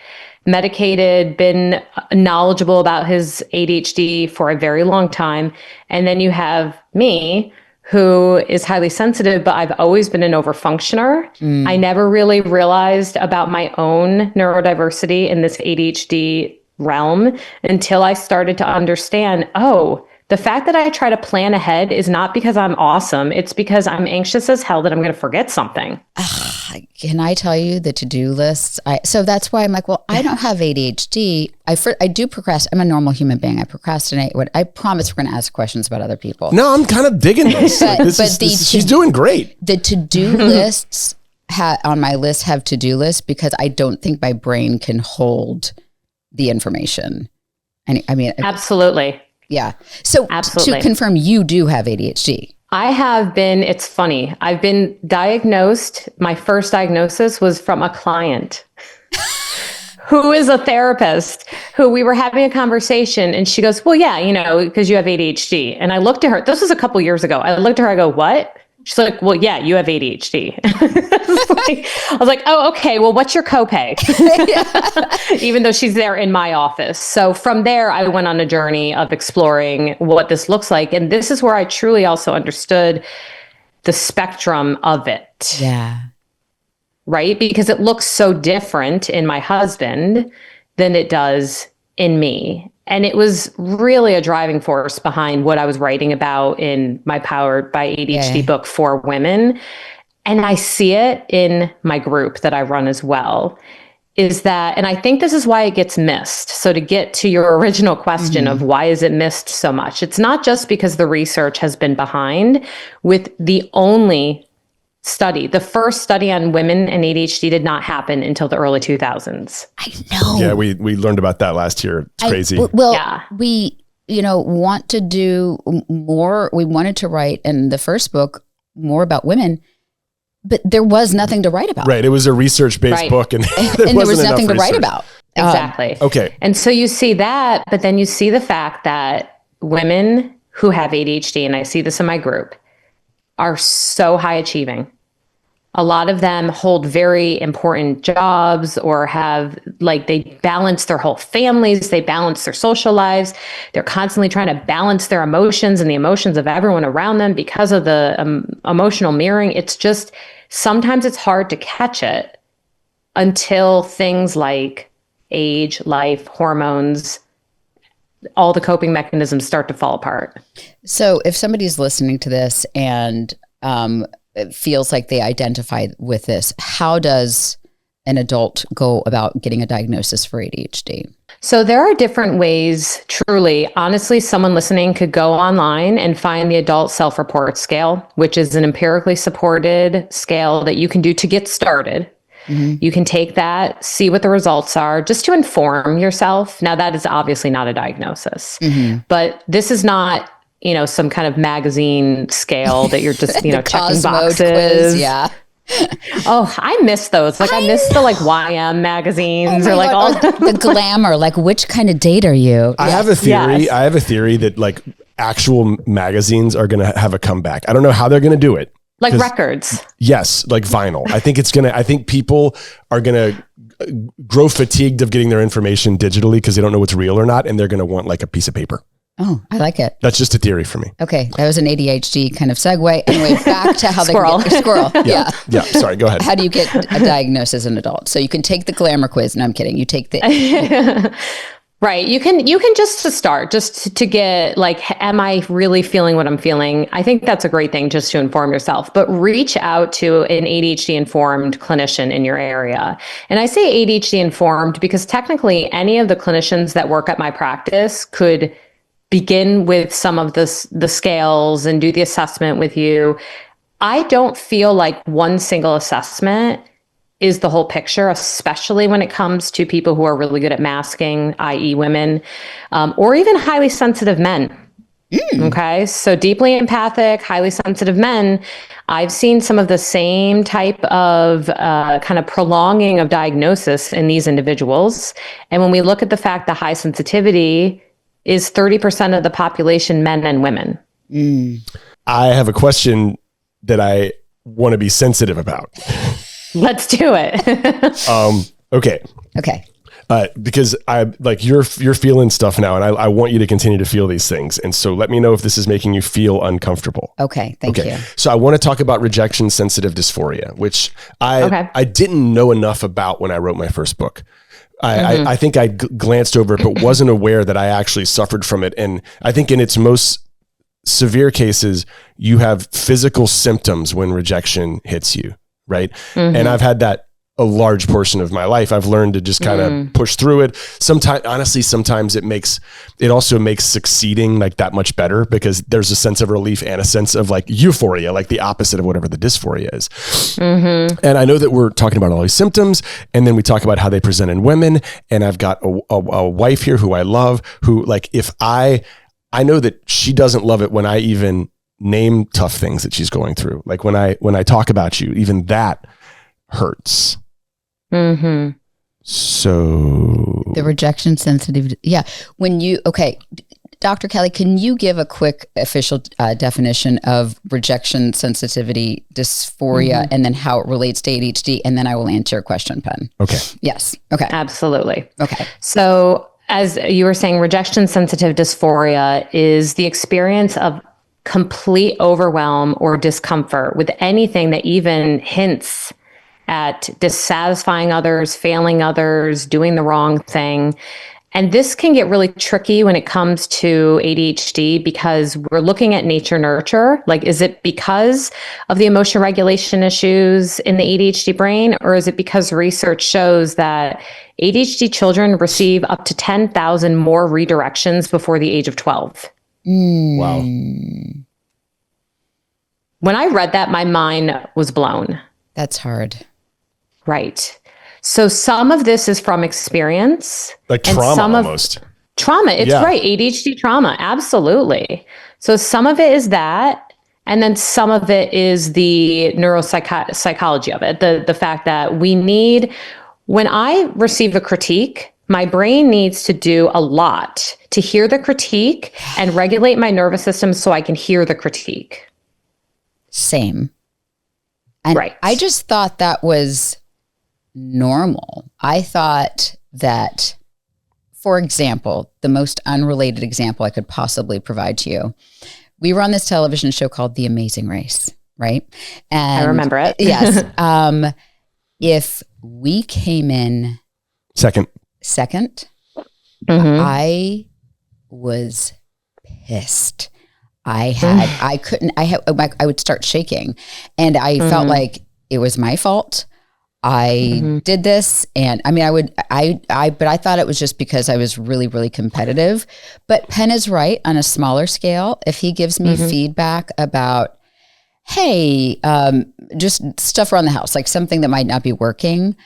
medicated, been knowledgeable about his ADHD for a very long time. And then you have me, who is highly sensitive, but I've always been an overfunctioner. I never really realized about my own neurodiversity in this ADHD realm until I started to understand, the fact that I try to plan ahead is not because I'm awesome. It's because I'm anxious as hell that I'm going to forget something. Can I tell you the to-do lists? So that's why I'm like, well, I don't have ADHD. I do procrastinate. I'm a normal human being. I procrastinate. I promise we're going to ask questions about other people. No, I'm kind of digging this. She's doing great. The to-do lists on my list have to-do lists because I don't think my brain can hold the information. And I mean, absolutely. Yeah. So absolutely. To confirm, you do have ADHD. I have been, it's funny. I've been diagnosed. My first diagnosis was from a client who is a therapist, who we were having a conversation, and she goes, well, yeah, because you have ADHD. And I looked at her, this was a couple years ago. I looked at her, I go, what? She's like, well, yeah, you have ADHD. I was like, oh, okay. Well, what's your copay? Even though she's there in my office. So from there, I went on a journey of exploring what this looks like. And this is where I truly also understood the spectrum of it. Yeah. Right? Because it looks so different in my husband than it does in me. And it was really a driving force behind what I was writing about in my Powered by ADHD book for women. And I see it in my group that I run as well, is that, and I think this is why it gets missed. So to get to your original question of why is it missed so much? It's not just because the research has been behind with the only study. The first study on women and ADHD did not happen until the early 2000s. I know. Yeah, we learned about that last year. It's crazy. We, want to do more. We wanted to write in the first book more about women, but there was nothing to write about. Right. It was a research-based book, and there was nothing to write about. Exactly. Okay. And so you see that, but then you see the fact that women who have ADHD, and I see this in my group, are so high achieving. A lot of them hold very important jobs or have, they balance their whole families. They balance their social lives. They're constantly trying to balance their emotions and the emotions of everyone around them because of the emotional mirroring. It's just, sometimes it's hard to catch it until things like age, life, hormones, all the coping mechanisms start to fall apart. So if somebody's listening to this and it feels like they identify with this, how does an adult go about getting a diagnosis for ADHD? So there are different ways, truly. Honestly, someone listening could go online and find the Adult Self-Report Scale, which is an empirically supported scale that you can do to get started. You can take that, see what the results are, just to inform yourself. Now, that is obviously not a diagnosis, but this is not, some kind of magazine scale that you're just, checking boxes. Quiz, yeah. Oh, I miss those. I miss the YM magazines or all the glamour. Which kind of date are you? I have a theory. Yes. I have a theory that actual magazines are going to have a comeback. I don't know how they're going to do it. Records. Yes, vinyl. I think people are going to grow fatigued of getting their information digitally because they don't know what's real or not. And they're going to want a piece of paper. Oh, I like it. That's just a theory for me. Okay. That was an ADHD kind of segue. Anyway, back to how squirrel. They get squirrel. Yeah. Sorry, go ahead. How do you get a diagnosis as an adult? So you can take the glamour quiz. No, I'm kidding. You take the... Right. You can just to start, just to get am I really feeling what I'm feeling? I think that's a great thing just to inform yourself, but reach out to an ADHD informed clinician in your area. And I say ADHD informed because technically any of the clinicians that work at my practice could begin with some of the scales and do the assessment with you. I don't feel like one single assessment is the whole picture, especially when it comes to people who are really good at masking, i.e. women, or even highly sensitive men. Okay. So deeply empathic, highly sensitive men, I've seen some of the same type of kind of prolonging of diagnosis in these individuals. And when we look at the fact that high sensitivity is 30% of the population, men and women. I have a question that I want to be sensitive about. Let's do it. Okay. Because you're feeling stuff now, and I want you to continue to feel these things. And so let me know if this is making you feel uncomfortable. Okay. Thank you. So I want to talk about rejection sensitive dysphoria, which I didn't know enough about when I wrote my first book. I think I glanced over it, but wasn't aware that I actually suffered from it. And I think in its most severe cases, you have physical symptoms when rejection hits you. Right. And I've had that a large portion of my life. I've learned to just kind of push through it. Sometimes it also makes succeeding that much better because there's a sense of relief and a sense of euphoria, the opposite of whatever the dysphoria is. And I know that we're talking about all these symptoms, and then we talk about how they present in women. And I've got a wife here who I love, who if I know that she doesn't love it when I even name tough things that she's going through. Like when I talk about you, even that hurts. Mm-hmm. So the rejection sensitivity. Yeah. Dr. Kelley, can you give a quick official definition of rejection sensitivity dysphoria and then how it relates to ADHD? And then I will answer your question, Penn. Okay. Yes. Okay. Absolutely. Okay. So as you were saying, rejection sensitive dysphoria is the experience of complete overwhelm or discomfort with anything that even hints at dissatisfying others, failing others, doing the wrong thing. And this can get really tricky when it comes to ADHD because we're looking at nature nurture. Like, is it because of the emotion regulation issues in the ADHD brain, or is it because research shows that ADHD children receive up to 10,000 more redirections before the age of 12? Wow. When I read that, my mind was blown. That's hard. Right. So some of this is from experience. Like trauma almost. Trauma. It's right. ADHD trauma. Absolutely. So some of it is that. And then some of it is the neuropsychology of it. The fact that when I receive a critique, my brain needs to do a lot to hear the critique and regulate my nervous system so I can hear the critique. Same. And right. I just thought that was normal. I thought that, for example, the most unrelated example I could possibly provide to you, we were on this television show called The Amazing Race, right? And I remember it. Yes. If we came in second, I was pissed. I would start shaking, and I felt like it was my fault. I did this, and I mean, but I thought it was just because I was really, really competitive. But Penn is right on a smaller scale. If he gives me feedback about, hey, just stuff around the house, like something that might not be working,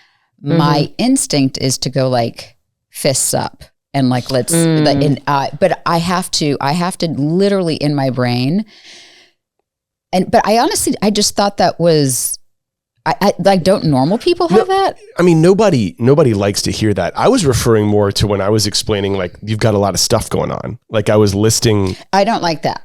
my instinct is to go like fists up and like, let's, but I have to literally in my brain. But I just thought that was, I like, don't normal people have that? I mean, nobody likes to hear that. I was referring more to when I was explaining, like, you've got a lot of stuff going on. Like I was listing. I don't like that.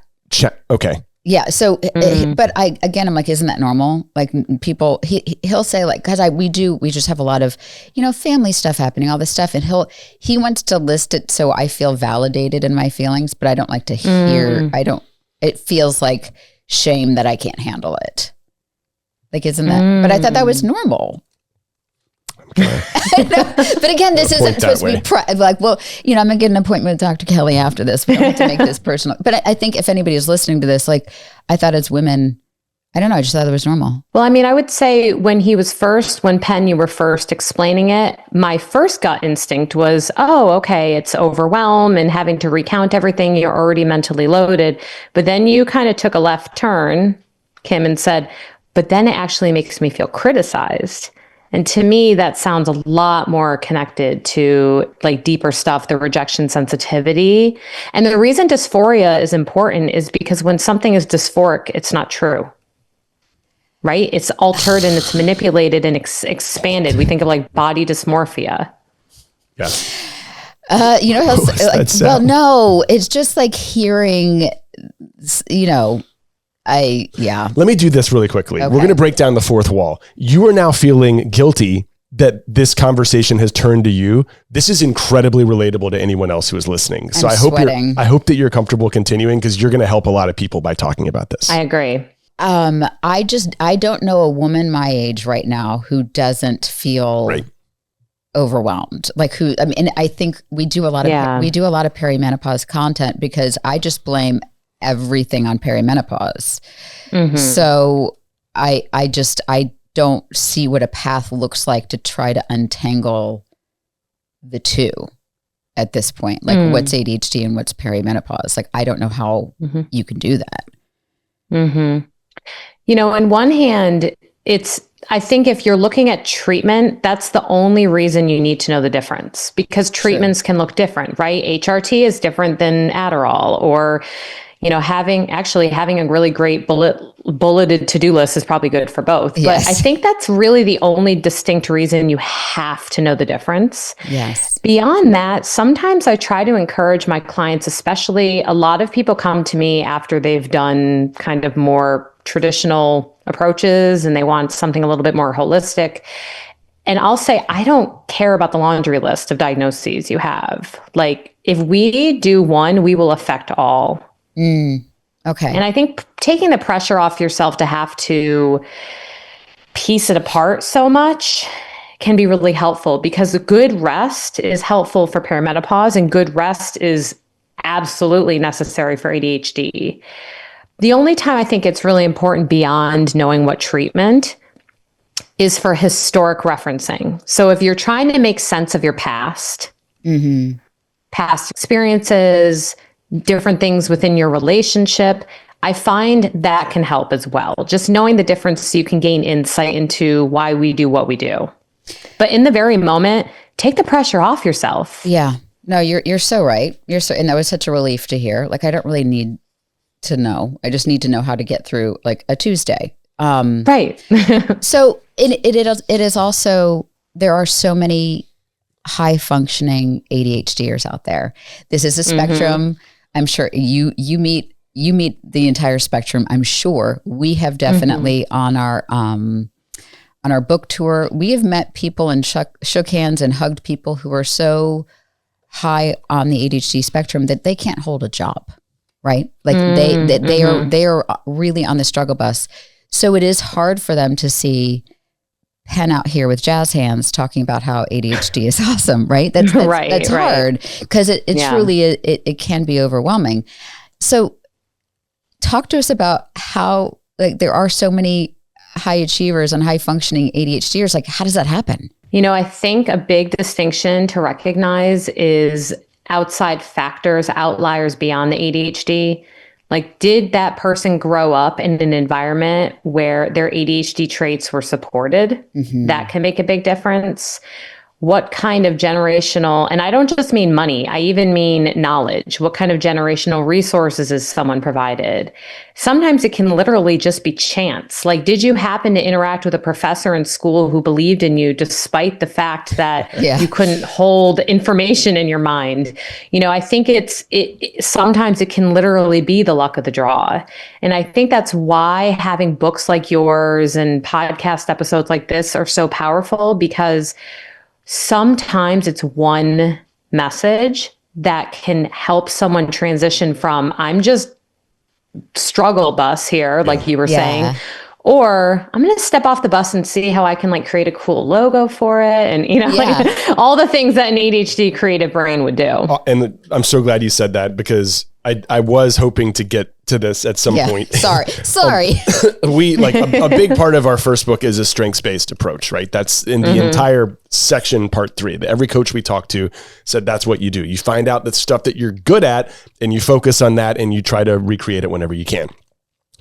Okay. Yeah. So, but I'm like, isn't that normal? Like people, he'll say like, cause we just have a lot of, family stuff happening, all this stuff. And he wants to list it so I feel validated in my feelings, but I don't like to hear, it feels like shame that I can't handle it. Like, isn't that, but I thought that was normal. But again, this isn't supposed to be like, well, I'm going to get an appointment with Dr. Kelley after this. We don't have to make this personal. But I think if anybody is listening to this, like, I thought as women, I don't know, I just thought it was normal. Well, I mean, I would say when Penn, you were first explaining it, my first gut instinct was, oh, okay, it's overwhelm and having to recount everything. You're already mentally loaded. But then you kind of took a left turn, Kim, and said, but then it actually makes me feel criticized. And to me, that sounds a lot more connected to like deeper stuff, the rejection sensitivity. And the reason dysphoria is important is because when something is dysphoric, it's not true, right? It's altered and it's manipulated and expanded. We think of like body dysmorphia. Yes. Well, no, it's just like hearing, Let me do this really quickly. Okay. We're going to break down the fourth wall. You are now feeling guilty that this conversation has turned to you. This is incredibly relatable to anyone else who is listening. So I hope that you're comfortable continuing because you're going to help a lot of people by talking about this. I agree. I don't know a woman my age right now who doesn't feel overwhelmed. Like I think we do a lot of perimenopause content because I just blame everything on perimenopause. So I don't see what a path looks like to try to untangle the two at this point. Like what's ADHD and what's perimenopause? Like, I don't know how you can do that. On one hand, I think if you're looking at treatment, that's the only reason you need to know the difference because treatments can look different, right? HRT is different than Adderall or having a really great bulleted to-do list is probably good for both. Yes. But I think that's really the only distinct reason you have to know the difference. Yes. Beyond that, sometimes I try to encourage my clients, especially a lot of people come to me after they've done kind of more traditional approaches and they want something a little bit more holistic. And I'll say, I don't care about the laundry list of diagnoses you have. Like, if we do one, we will affect all. Okay. And I think taking the pressure off yourself to have to piece it apart so much can be really helpful, because good rest is helpful for perimenopause and good rest is absolutely necessary for ADHD. The only time I think it's really important beyond knowing what treatment is for historic referencing. So if you're trying to make sense of your past, past experiences, different things within your relationship, I find that can help as well. Just knowing the difference so you can gain insight into why we do what we do. But in the very moment, take the pressure off yourself. Yeah. No, you're so right. And that was such a relief to hear. Like, I don't really need to know. I just need to know how to get through like a Tuesday. Right. So it is also, there are so many high functioning ADHDers out there. This is a spectrum. I'm sure you meet the entire spectrum. I'm sure we have definitely on our book tour, we have met people and shook hands and hugged people who are so high on the ADHD spectrum that they can't hold a job, right? Like they are really on the struggle bus. So it is hard for them to see Penn out here with jazz hands talking about how ADHD is awesome, right? That's hard, because it truly it can be overwhelming. So talk to us about how, like, there are so many high achievers and high functioning ADHDers. Like, how does that happen? I think a big distinction to recognize is outside factors, outliers beyond the ADHD. Like, did that person grow up in an environment where their ADHD traits were supported? That can make a big difference. What kind of generational, and I don't just mean money, I even mean knowledge. What kind of generational resources is someone provided? Sometimes it can literally just be chance. Like, did you happen to interact with a professor in school who believed in you despite the fact that you couldn't hold information in your mind? I think sometimes it can literally be the luck of the draw. And I think that's why having books like yours and podcast episodes like this are so powerful, because sometimes it's one message that can help someone transition from, I'm just struggle bus here, like you were saying, or I'm going to step off the bus and see how I can like create a cool logo for it. And, like, all the things that an ADHD creative brain would do. And I'm so glad you said that, because I was hoping to get to this at some point. Sorry. We like a big part of our first book is a strengths-based approach, right? That's in the entire section, part 3. Every coach we talked to said that's what you do. You find out the stuff that you're good at and you focus on that and you try to recreate it whenever you can.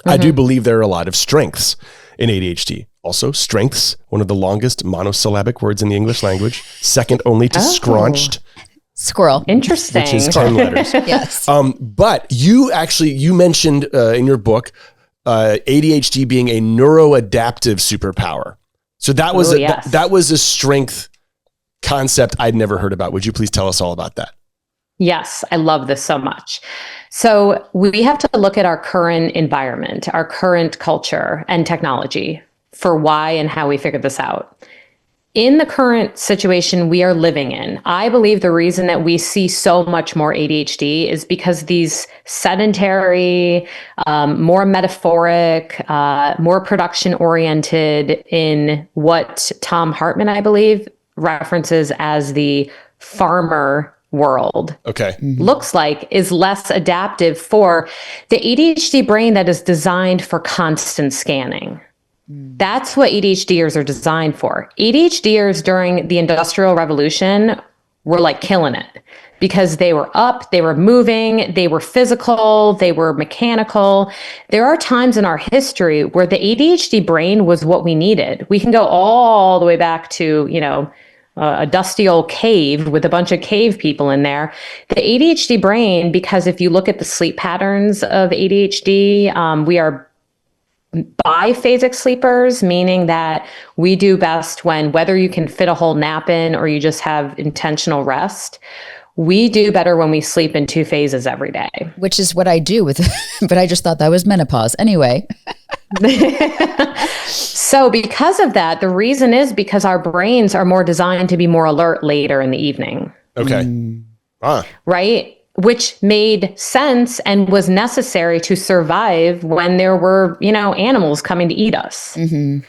I do believe there are a lot of strengths in ADHD. Also, strengths, one of the longest monosyllabic words in the English language, second only to scrunched. Squirrel. Interesting. Which is 10 letters. Yes. But you mentioned in your book ADHD being a neuroadaptive superpower. So that was that was a strength concept I'd never heard about. Would you please tell us all about that? Yes, I love this so much. So we have to look at our current environment, our current culture and technology for why and how we figured this out. In the current situation we are living in, I believe the reason that we see so much more ADHD is because these sedentary, more metaphoric, more production oriented in what Tom Hartman, I believe, references as the farmer world looks like, is less adaptive for the ADHD brain that is designed for constant scanning. That's what ADHDers are designed for. ADHDers during the Industrial Revolution were like killing it because they were up, they were moving, they were physical, they were mechanical. There are times in our history where the ADHD brain was what we needed. We can go all the way back to, a dusty old cave with a bunch of cave people in there. The ADHD brain, because if you look at the sleep patterns of ADHD, we are biphasic sleepers, meaning that we do best when, whether you can fit a whole nap in or you just have intentional rest, we do better when we sleep in 2 phases every day. Which is what I do with, but I just thought that was menopause. Anyway. So because of that, the reason is because our brains are more designed to be more alert later in the evening. Okay. Right? Which made sense and was necessary to survive when there were, animals coming to eat us. Mm-hmm.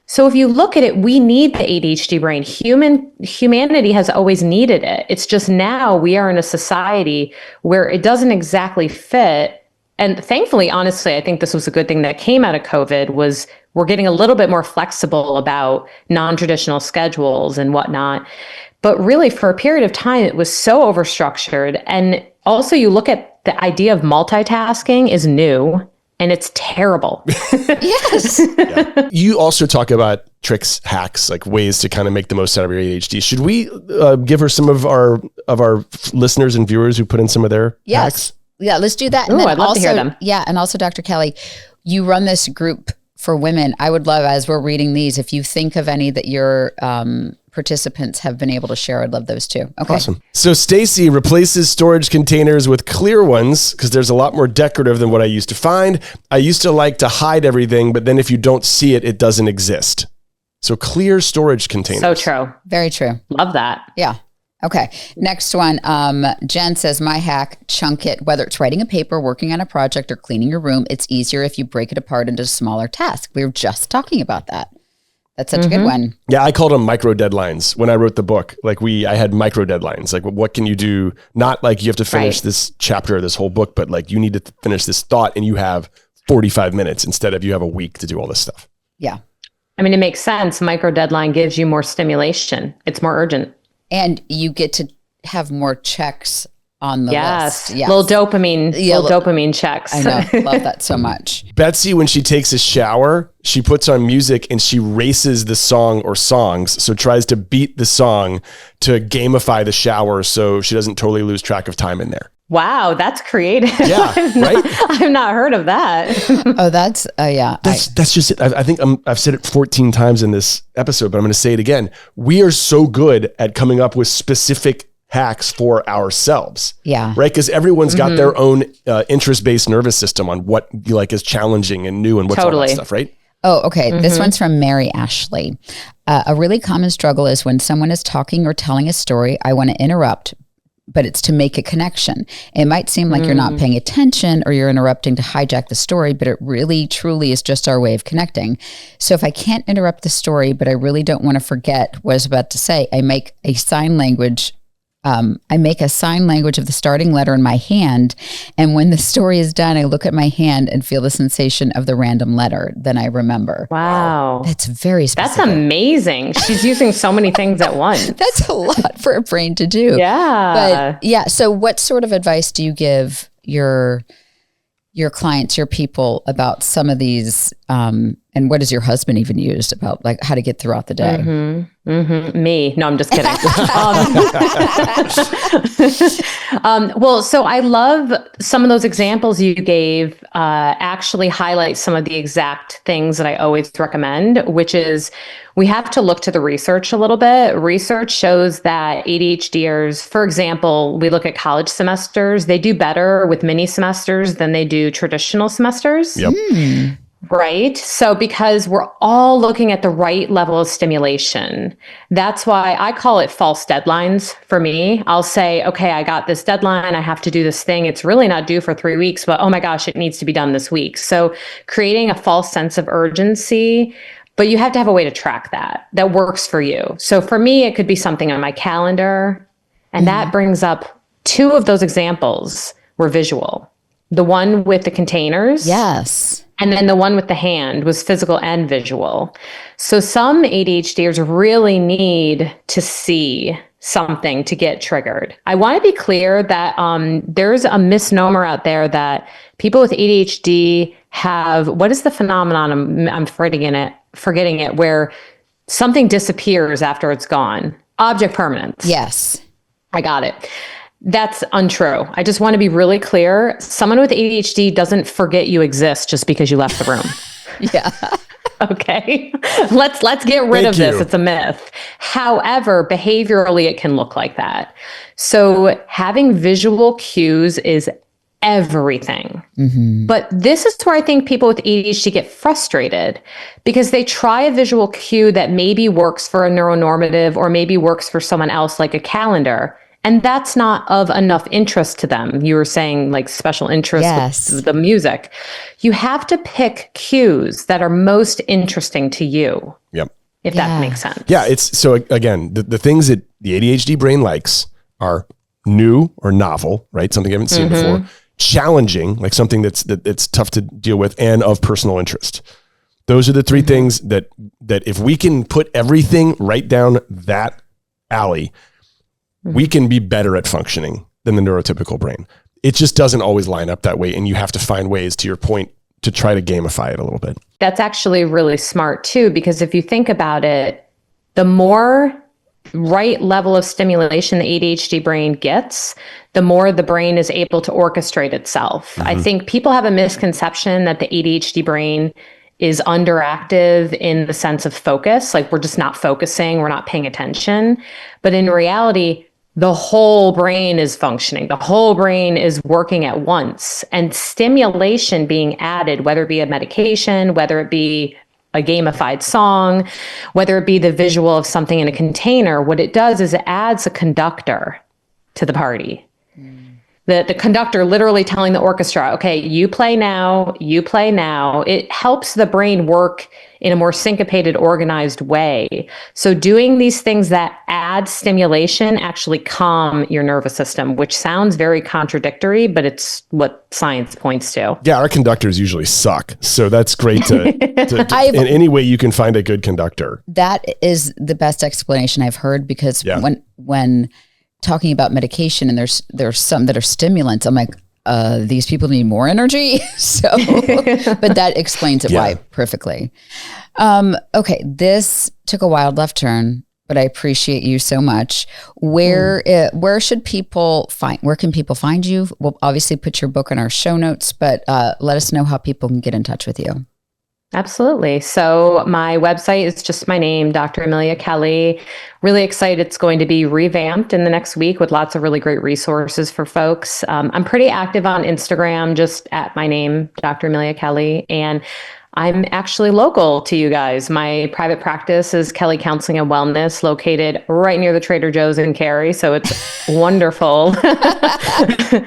So if you look at it, we need the ADHD brain. Humanity has always needed it. It's just now we are in a society where it doesn't exactly fit. And thankfully, honestly, I think this was a good thing that came out of COVID was we're getting a little bit more flexible about non-traditional schedules and whatnot. But really, for a period of time, it was so overstructured. And also, you look at the idea of multitasking is new. And it's terrible. Yes. Yeah. You also talk about tricks, hacks, like ways to kind of make the most out of your ADHD. Should we give her some of our listeners and viewers who put in some of their hacks? Yeah, let's do that. Ooh, I'd love to hear them. Yeah, and also Dr. Kelley, you run this group for women. I would love, as we're reading these, if you think of any that your participants have been able to share, I'd love those too. Okay. Awesome. So Stacy replaces storage containers with clear ones because there's a lot more decorative than what I used to find. I used to like to hide everything, but then if you don't see it, it doesn't exist. So clear storage containers. So true. Very true. Love that. Yeah. Okay. Next one. Jen says, my hack, chunk it. Whether it's writing a paper, working on a project, or cleaning your room, it's easier if you break it apart into smaller tasks. We were just talking about that. That's such a good one. Yeah, I called them micro deadlines when I wrote the book. Like I had micro deadlines. Like, what can you do? Not like you have to finish this chapter of this whole book, but like you need to finish this thought and you have 45 minutes instead of you have a week to do all this stuff. Yeah. I mean, it makes sense. Micro deadline gives you more stimulation. It's more urgent. And you get to have more checks on the list. Yes. Little dopamine checks. I know. Love that so much. Betsy, when she takes a shower, she puts on music and she races the song or songs. So tries to beat the song to gamify the shower so she doesn't totally lose track of time in there. Wow, that's creative. Yeah, right? I've not heard of that. Oh, that's, yeah. That's just it. I think I've said it 14 times in this episode, but I'm going to say it again. We are so good at coming up with specific hacks for ourselves. Yeah. Right? Because everyone's got their own interest-based nervous system on what you like is challenging and new and what's all that stuff, right? Oh, okay. This one's from Mary Ashley. A really common struggle is when someone is talking or telling a story, I want to interrupt, but it's to make a connection. It might seem like you're not paying attention or you're interrupting to hijack the story, but it really, truly is just our way of connecting. So if I can't interrupt the story, but I really don't want to forget what I was about to say, I make a sign language of the starting letter in my hand. And when the story is done, I look at my hand and feel the sensation of the random letter. Then I remember. Wow. That's very specific. That's amazing. She's using so many things at once. That's a lot for a brain to do. Yeah. But yeah. So what sort of advice do you give your clients, your people about some of these, and what does your husband even use about like how to get throughout the day? Me. No, I'm just kidding. Well, so I love some of those examples you gave actually highlight some of the exact things that I always recommend, which is we have to look to the research a little bit. Research shows that ADHDers, for example, we look at college semesters, they do better with mini semesters than they do traditional semesters. Yep. Right? So because we're all looking at the right level of stimulation, that's why I call it false deadlines for me. I'll say, okay, I got this deadline. I have to do this thing. It's really not due for 3 weeks, but oh my gosh, it needs to be done this week. So creating a false sense of urgency, but you have to have a way to track that works for you. So for me, it could be something on my calendar. And that brings up 2 of those examples were visual. The one with the containers. Yes. And then the one with the hand was physical and visual. So some ADHDers really need to see something to get triggered. I want to be clear that there's a misnomer out there that people with ADHD have, what is the phenomenon? I'm forgetting it, where something disappears after it's gone. Object permanence. Yes. I got it. That's untrue. I just want to be really clear. Someone with ADHD doesn't forget you exist just because you left the room. Yeah. Okay. Let's get rid of this. It's a myth. However, behaviorally, it can look like that. So having visual cues is everything. Mm-hmm. But this is where I think people with ADHD get frustrated because they try a visual cue that maybe works for a neuronormative or maybe works for someone else, like a calendar. And that's not of enough interest to them. You were saying like special interest with the music. You have to pick cues that are most interesting to you. Yep. If that makes sense. Yeah. It's so again, the things that the ADHD brain likes are new or novel, right? Something you haven't seen before. Challenging, like something that's tough to deal with, and of personal interest. Those are the three things that if we can put everything right down that alley, we can be better at functioning than the neurotypical brain. It just doesn't always line up that way. And you have to find ways, to your point, to try to gamify it a little bit. That's actually really smart too, because if you think about it, the more right level of stimulation the ADHD brain gets, the more the brain is able to orchestrate itself. I think people have a misconception that the ADHD brain is underactive in the sense of focus. Like we're just not focusing, we're not paying attention. But in reality, the whole brain is functioning. The whole brain is working at once. And stimulation being added, whether it be a medication, whether it be a gamified song, whether it be the visual of something in a container, what it does is it adds a conductor to the party. The conductor literally telling the orchestra, okay, you play now, you play now. It helps the brain work in a more syncopated, organized way. So doing these things that add stimulation actually calm your nervous system, which sounds very contradictory, but it's what science points to. Yeah, our conductors usually suck. So that's great to in any way you can find a good conductor. That is the best explanation I've heard, because when talking about medication and there's some that are stimulants, I'm like, these people need more energy. So, but that explains it why perfectly. Okay. This took a wild left turn, but I appreciate you so much. Where can people find you? We'll obviously put your book in our show notes, but let us know how people can get in touch with you. Absolutely. So my website is just my name, Dr. Amelia Kelley. Really excited. It's going to be revamped in the next week with lots of really great resources for folks. I'm pretty active on Instagram, just at my name, Dr. Amelia Kelley. And I'm actually local to you guys. My private practice is Kelley Counseling and Wellness, located right near the Trader Joe's in Cary. So it's wonderful.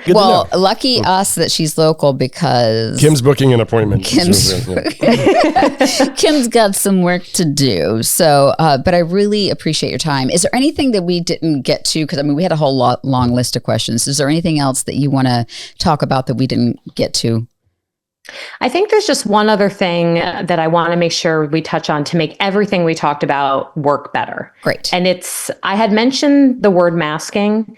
Well, lucky us that she's local, because Kim's booking an appointment. Kim's got some work to do. So, but I really appreciate your time. Is there anything that we didn't get to? Because we had a whole long list of questions. Is there anything else that you want to talk about that we didn't get to? I think there's just one other thing that I want to make sure we touch on to make everything we talked about work better. Great. And I had mentioned the word masking.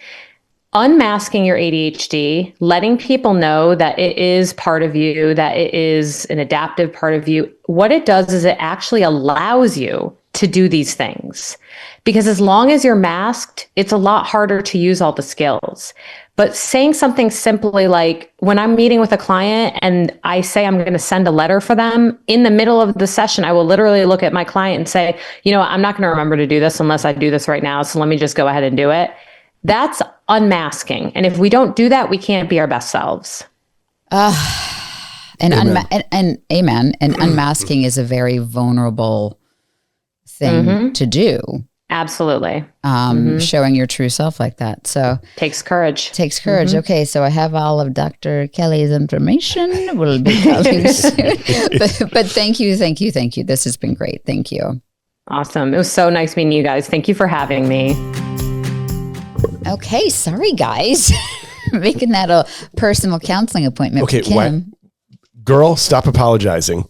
Unmasking your ADHD, letting people know that it is part of you, that it is an adaptive part of you. What it does is it actually allows you to do these things. Because as long as you're masked, it's a lot harder to use all the skills. But saying something simply like, when I'm meeting with a client and I say I'm going to send a letter for them, in the middle of the session, I will literally look at my client and say, I'm not going to remember to do this unless I do this right now. So let me just go ahead and do it. That's unmasking. And if we don't do that, we can't be our best selves. And amen. And unmasking is a very vulnerable thing to do. Absolutely. Showing your true self like that. So takes courage. Okay. So I have all of Dr. Kelley's information. We'll be calling soon. But thank you. This has been great. Thank you. Awesome. It was so nice meeting you guys. Thank you for having me. Okay. Sorry, guys. Making that a personal counseling appointment. Okay. For Kim. Girl, stop apologizing.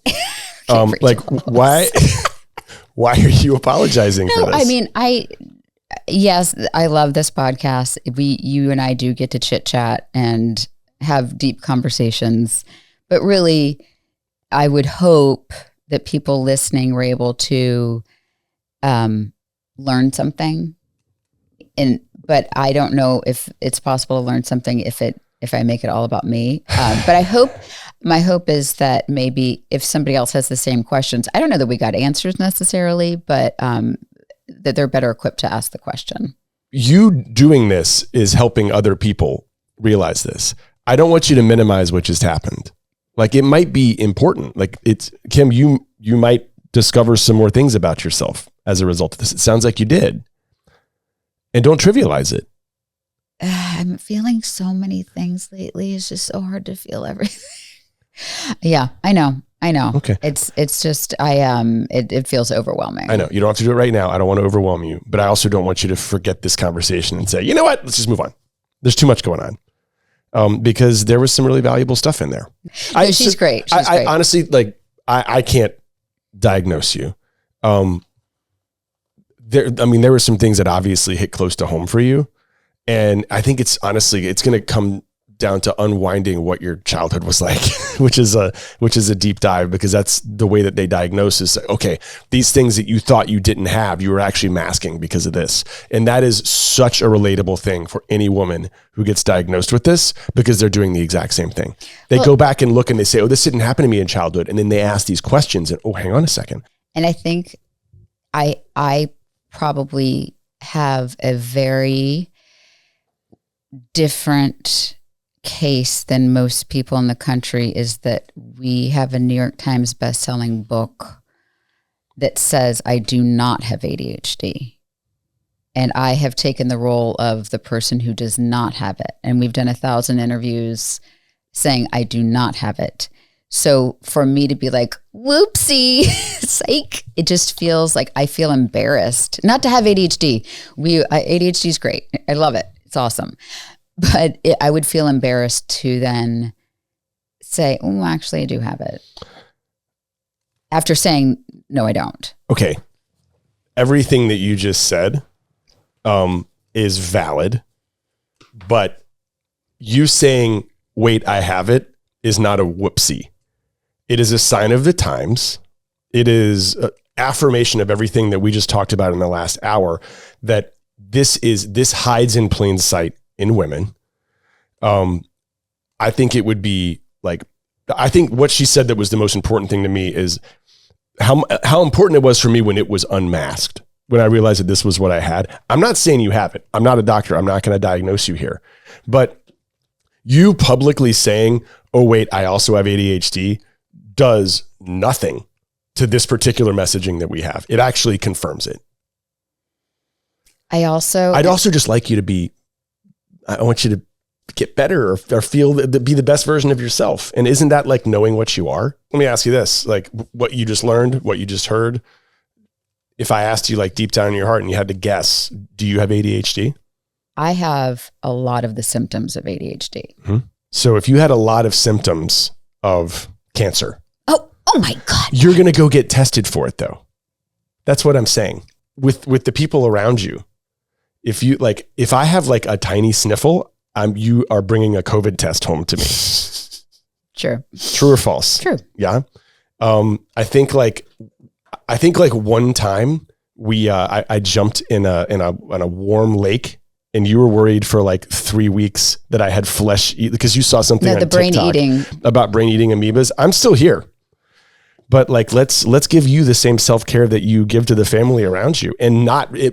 Why? Why are you apologizing for this? I mean, yes, I love this podcast. You and I do get to chit chat and have deep conversations, but really, I would hope that people listening were able to learn something but I don't know if it's possible to learn something if I make it all about me. But my hope is that maybe if somebody else has the same questions, I don't know that we got answers necessarily, but that they're better equipped to ask the question. You doing this is helping other people realize this. I don't want you to minimize what just happened. Like, it might be important. Like, it's Kim, you might discover some more things about yourself as a result of this. It sounds like you did. And don't trivialize it. I'm feeling so many things lately. It's just so hard to feel everything. Yeah, I know. Okay. It's just, it feels overwhelming. I know. You don't have to do it right now. I don't want to overwhelm you, but I also don't want you to forget this conversation and say, you know what, let's just move on. There's too much going on. Because there was some really valuable stuff in there. No, she's great. She's great. I honestly, like, I can't diagnose you. There were some things that obviously hit close to home for you. And I think it's going to come down to unwinding what your childhood was like, which is a deep dive, because that's the way that they diagnose is, okay, these things that you thought you didn't have, you were actually masking because of this. And that is such a relatable thing for any woman who gets diagnosed with this, because they're doing the exact same thing. They go back and look and they say, oh, this didn't happen to me in childhood. And then they ask these questions and, oh, hang on a second. And I think I probably have a very different case than most people in the country, is that we have a New York Times best-selling book that says I do not have ADHD. And I have taken the role of the person who does not have it. And we've done 1,000 interviews saying I do not have it. So for me to be like, whoopsie, psych, it just feels like I feel embarrassed not to have ADHD. ADHD is great. I love it. It's awesome. But I would feel embarrassed to then say, oh, actually, I do have it. After saying, no, I don't. Okay. Everything that you just said is valid. But you saying, wait, I have it, is not a whoopsie. It is a sign of the times. It is an affirmation of everything that we just talked about in the last hour, that this hides in plain sight in women. I think it would be like, I think what she said that was the most important thing to me is how important it was for me when it was unmasked, when I realized that this was what I had. I'm not saying you have it. I'm not a doctor. I'm not going to diagnose you here, but you publicly saying, oh wait, I also have ADHD, does nothing to this particular messaging that we have. It actually confirms it. I'd also just like you to be, I want you to get better or feel be the best version of yourself. And isn't that like knowing what you are? Let me ask you this, like what you just learned, what you just heard. If I asked you like deep down in your heart and you had to guess, do you have ADHD? I have a lot of the symptoms of ADHD. Mm-hmm. So if you had a lot of symptoms of cancer. Oh my God. You're going to go get tested for it though. That's what I'm saying with the people around you. If I have like a tiny sniffle, you are bringing a COVID test home to me. Sure. True or false? True. Yeah. I think like one time I jumped in a warm lake, and you were worried for like 3 weeks that I had flesh because you saw something on TikTok about brain eating amoebas. I'm still here. But like, let's give you the same self-care that you give to the family around you, and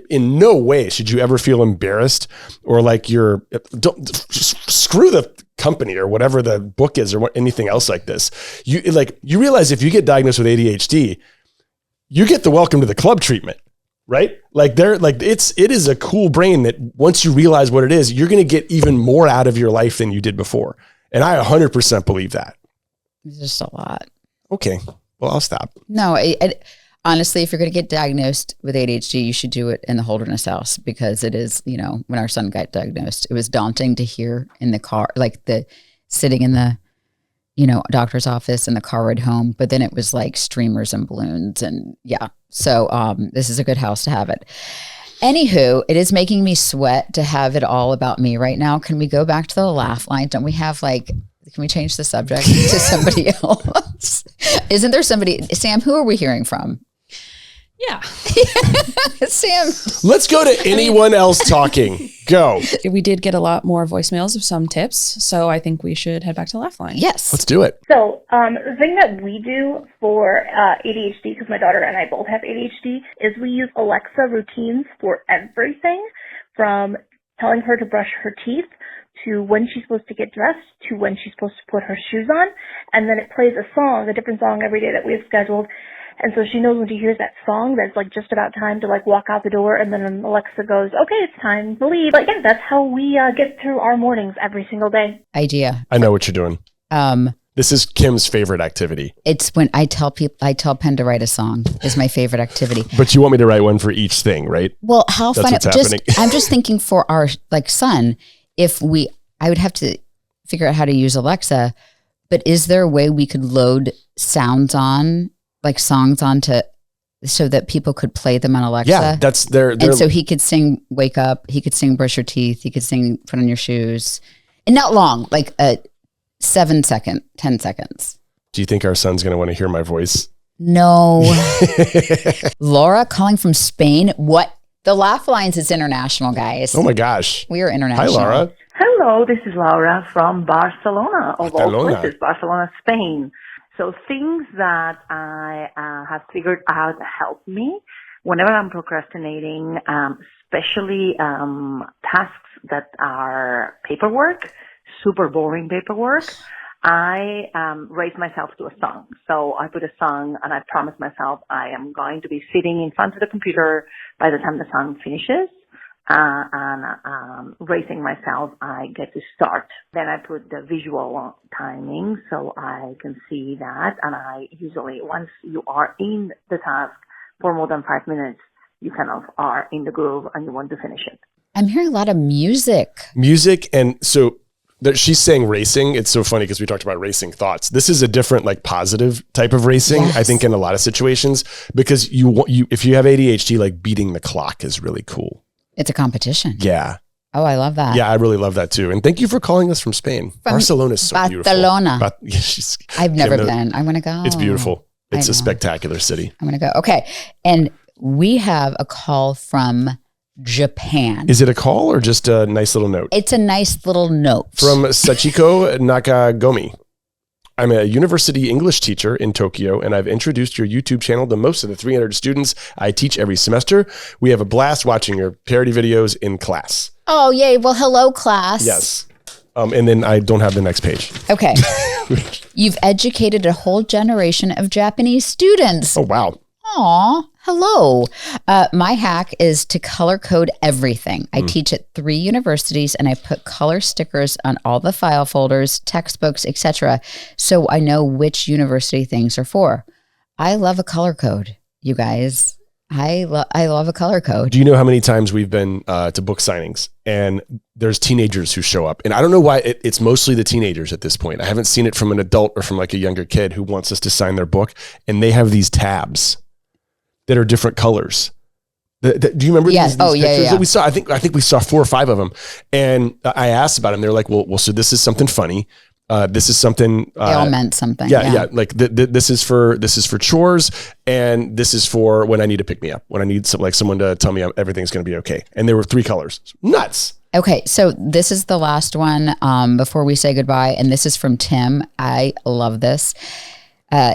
in no way should you ever feel embarrassed or like don't screw the company or whatever the book is or anything else like this. You realize if you get diagnosed with ADHD, you get the welcome to the club treatment, right? Like it is a cool brain that once you realize what it is, you're going to get even more out of your life than you did before. And I 100% believe that. It's just a lot. Okay. Well, I'll stop. No, honestly, if you're going to get diagnosed with ADHD, you should do it in the Holderness house, because it is, when our son got diagnosed, it was daunting to hear in the car, like sitting in the, doctor's office and the car ride home. But then it was like streamers and balloons and yeah. So this is a good house to have it. Anywho, it is making me sweat to have it all about me right now. Can we go back to the laugh line? Don't we have can we change the subject to somebody else? Isn't there somebody, Sam, who are we hearing from? Yeah. Sam. Let's go to anyone else talking. Go. We did get a lot more voicemails of some tips, so I think we should head back to the laugh line. Yes. Let's do it. So the thing that we do for ADHD, because my daughter and I both have ADHD, is we use Alexa routines for everything, from telling her to brush her teeth to when she's supposed to get dressed to when she's supposed to put her shoes on. And then it plays a different song every day that we have scheduled. And so she knows when she hears that song that's like just about time to like walk out the door, and then Alexa goes, okay, it's time to leave. But yeah, that's how we get through our mornings every single day. Idea. I know what you're doing. This is Kim's favorite activity. It's when I tell Penn to write a song is my favorite activity. But you want me to write one for each thing, right? Well, how That's fun. what's happening. I'm just thinking for our son, I would have to figure out how to use Alexa, but is there a way we could load sounds on, like songs onto, so that people could play them on Alexa? Yeah, that's their. And so he could sing "Wake Up." He could sing "Brush Your Teeth." He could sing "Put on Your Shoes," and not long, like 10 seconds. Do you think our son's going to want to hear my voice? No. Laura calling from Spain. What? The Laugh Lines is international, guys. Oh my gosh. We are international. Hi, Laura. Hello, this is Laura from Barcelona, of all Barcelona. places, Barcelona, Spain. So things that I have figured out help me whenever I'm procrastinating, especially tasks that are paperwork, super boring paperwork. I raise myself to a song. So I put a song and I promise myself I am going to be sitting in front of the computer by the time the song finishes. And raising myself, I get to start. Then I put the visual timing so I can see that. And I usually, once you are in the task for more than 5 minutes, you kind of are in the groove and you want to finish it. I'm hearing a lot of music. And so she's saying racing. It's so funny because we talked about racing thoughts. This is a different, like, positive type of racing, yes. I think, in a lot of situations, because if you have ADHD, like, beating the clock is really cool. It's a competition. Yeah. Oh, I love that. Yeah, I really love that too. And thank you for calling us from Spain. Barcelona is so Barcelona. beautiful. I've never been. I want to go. It's beautiful. It's a spectacular city. I'm going to go. Okay. And we have a call from Japan. Is it a call or just a nice little note? It's a nice little note. From Sachiko Nakagomi. I'm a university English teacher in Tokyo, and I've introduced your YouTube channel to most of the 300 students I teach every semester. We have a blast watching your parody videos in class. Oh, yay. Well, hello, class. Yes. And then I don't have the next page. Okay. You've educated a whole generation of Japanese students. Oh, wow. Aw, hello. My hack is to color code everything. I teach at 3 universities, and I put color stickers on all the file folders, textbooks, etc., so I know which university things are for. I love a color code, you guys. I love a color code. Do you know how many times we've been to book signings and there's teenagers who show up? And I don't know why it's mostly the teenagers at this point. I haven't seen it from an adult or from like a younger kid who wants us to sign their book, and they have these tabs that are different colors. Do you remember these pictures that we saw? I think we saw 4 or 5 of them. And I asked about them. They're like, well, so this is something funny. This is something. They all meant something. Yeah. Like this is for chores, and this is for when I need to pick me up, when I need someone to tell me everything's going to be okay. And there were 3 colors. Nuts. Okay, so this is the last one before we say goodbye, and this is from Tim. I love this.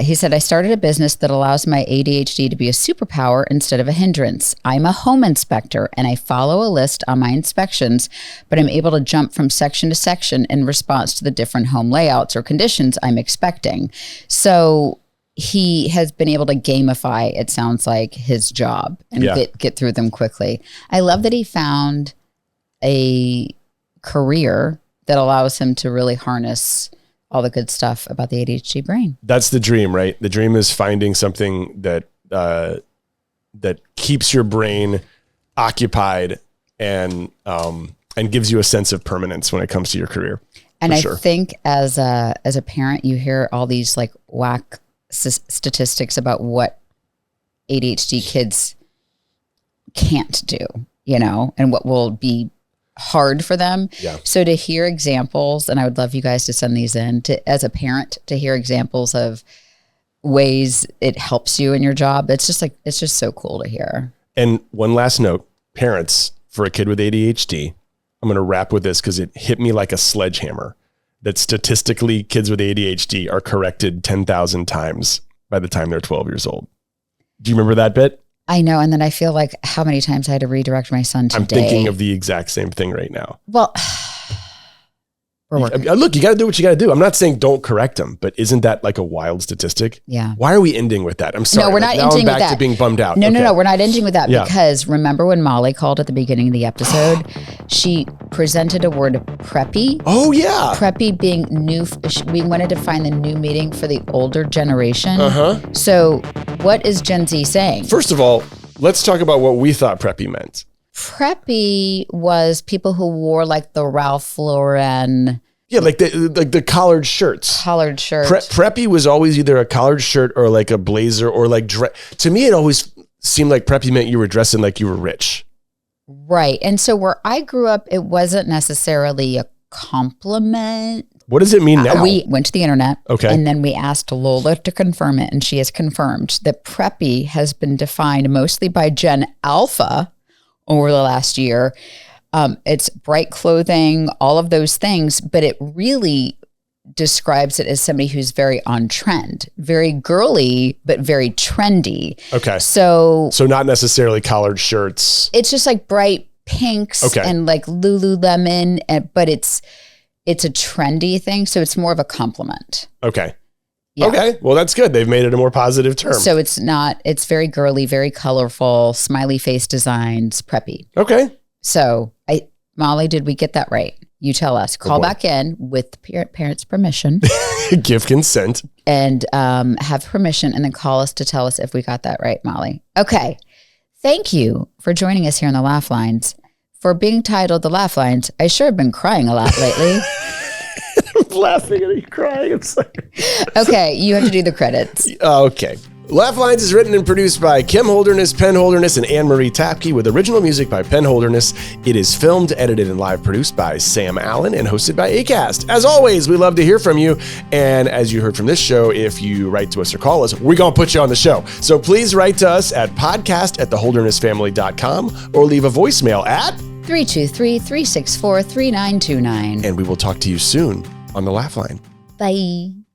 He said, I started a business that allows my ADHD to be a superpower instead of a hindrance. I'm a home inspector, and I follow a list on my inspections, but I'm able to jump from section to section in response to the different home layouts or conditions I'm expecting. So he has been able to gamify, it sounds like, his job and get through them quickly. I love that he found a career that allows him to really harness all the good stuff about the ADHD brain. That's the dream, right? The dream is finding something that keeps your brain occupied and gives you a sense of permanence when it comes to your career. And I think as a parent, you hear all these like whack statistics about what ADHD kids can't do, and what will be hard for them. Yeah. So to hear examples, and I would love you guys to send these in as a parent, to hear examples of ways it helps you in your job. It's just so cool to hear. And one last note, parents, for a kid with ADHD, I'm going to wrap with this because it hit me like a sledgehammer that statistically kids with ADHD are corrected 10,000 times by the time they're 12 years old. Do you remember that bit? I know. And then I feel like how many times I had to redirect my son today. I'm thinking of the exact same thing right now. Well, we're working. Look, you got to do what you got to do. I'm not saying don't correct them, but isn't that like a wild statistic? Yeah. Why are we ending with that? I'm sorry. No, we're not ending with that. Back to being bummed out. No, we're not ending with that because remember when Molly called at the beginning of the episode, she presented a word preppy. Oh yeah. Preppy being new. We wanted to find the new meaning for the older generation. Uh-huh. So what is Gen Z saying? First of all, let's talk about what we thought preppy meant. Preppy was people who wore like the Ralph Lauren. Yeah, like the collared shirts. Collared shirts. Preppy was always either a collared shirt or like a blazer or like to me, it always seemed like preppy meant you were dressing like you were rich. Right. And so where I grew up, it wasn't necessarily a compliment. What does it mean now? We went to the internet. Okay. And then we asked Lola to confirm it. And she has confirmed that preppy has been defined mostly by Gen Alpha over the last year. It's bright clothing, all of those things, but it really describes it as somebody who's very on trend, very girly, but very trendy. Okay. So not necessarily collared shirts. It's just like bright pinks and like Lululemon, but it's a trendy thing. So it's more of a compliment. Okay. Yeah. Okay. Well, that's good. They've made it a more positive term. So it's very girly, very colorful, smiley face designs, preppy. Okay. So Molly, did we get that right? You tell us. Call back in with parents' permission. Give consent. And have permission and then call us to tell us if we got that right, Molly. Okay. Thank you for joining us here on the Laugh Lines. For being titled The Laugh Lines, I sure have been crying a lot lately. I'm laughing at you crying. I'm sorry. Okay, you have to do the credits. Okay. Laugh Lines is written and produced by Kim Holderness, Penn Holderness, and Anne-Marie Tapke with original music by Penn Holderness. It is filmed, edited, and live produced by Sam Allen and hosted by Acast. As always, we love to hear from you. And as you heard from this show, if you write to us or call us, we're going to put you on the show. So please write to us at podcast@theholdernessfamily.com or leave a voicemail at 323-364-3929. And we will talk to you soon on the Laugh Line. Bye.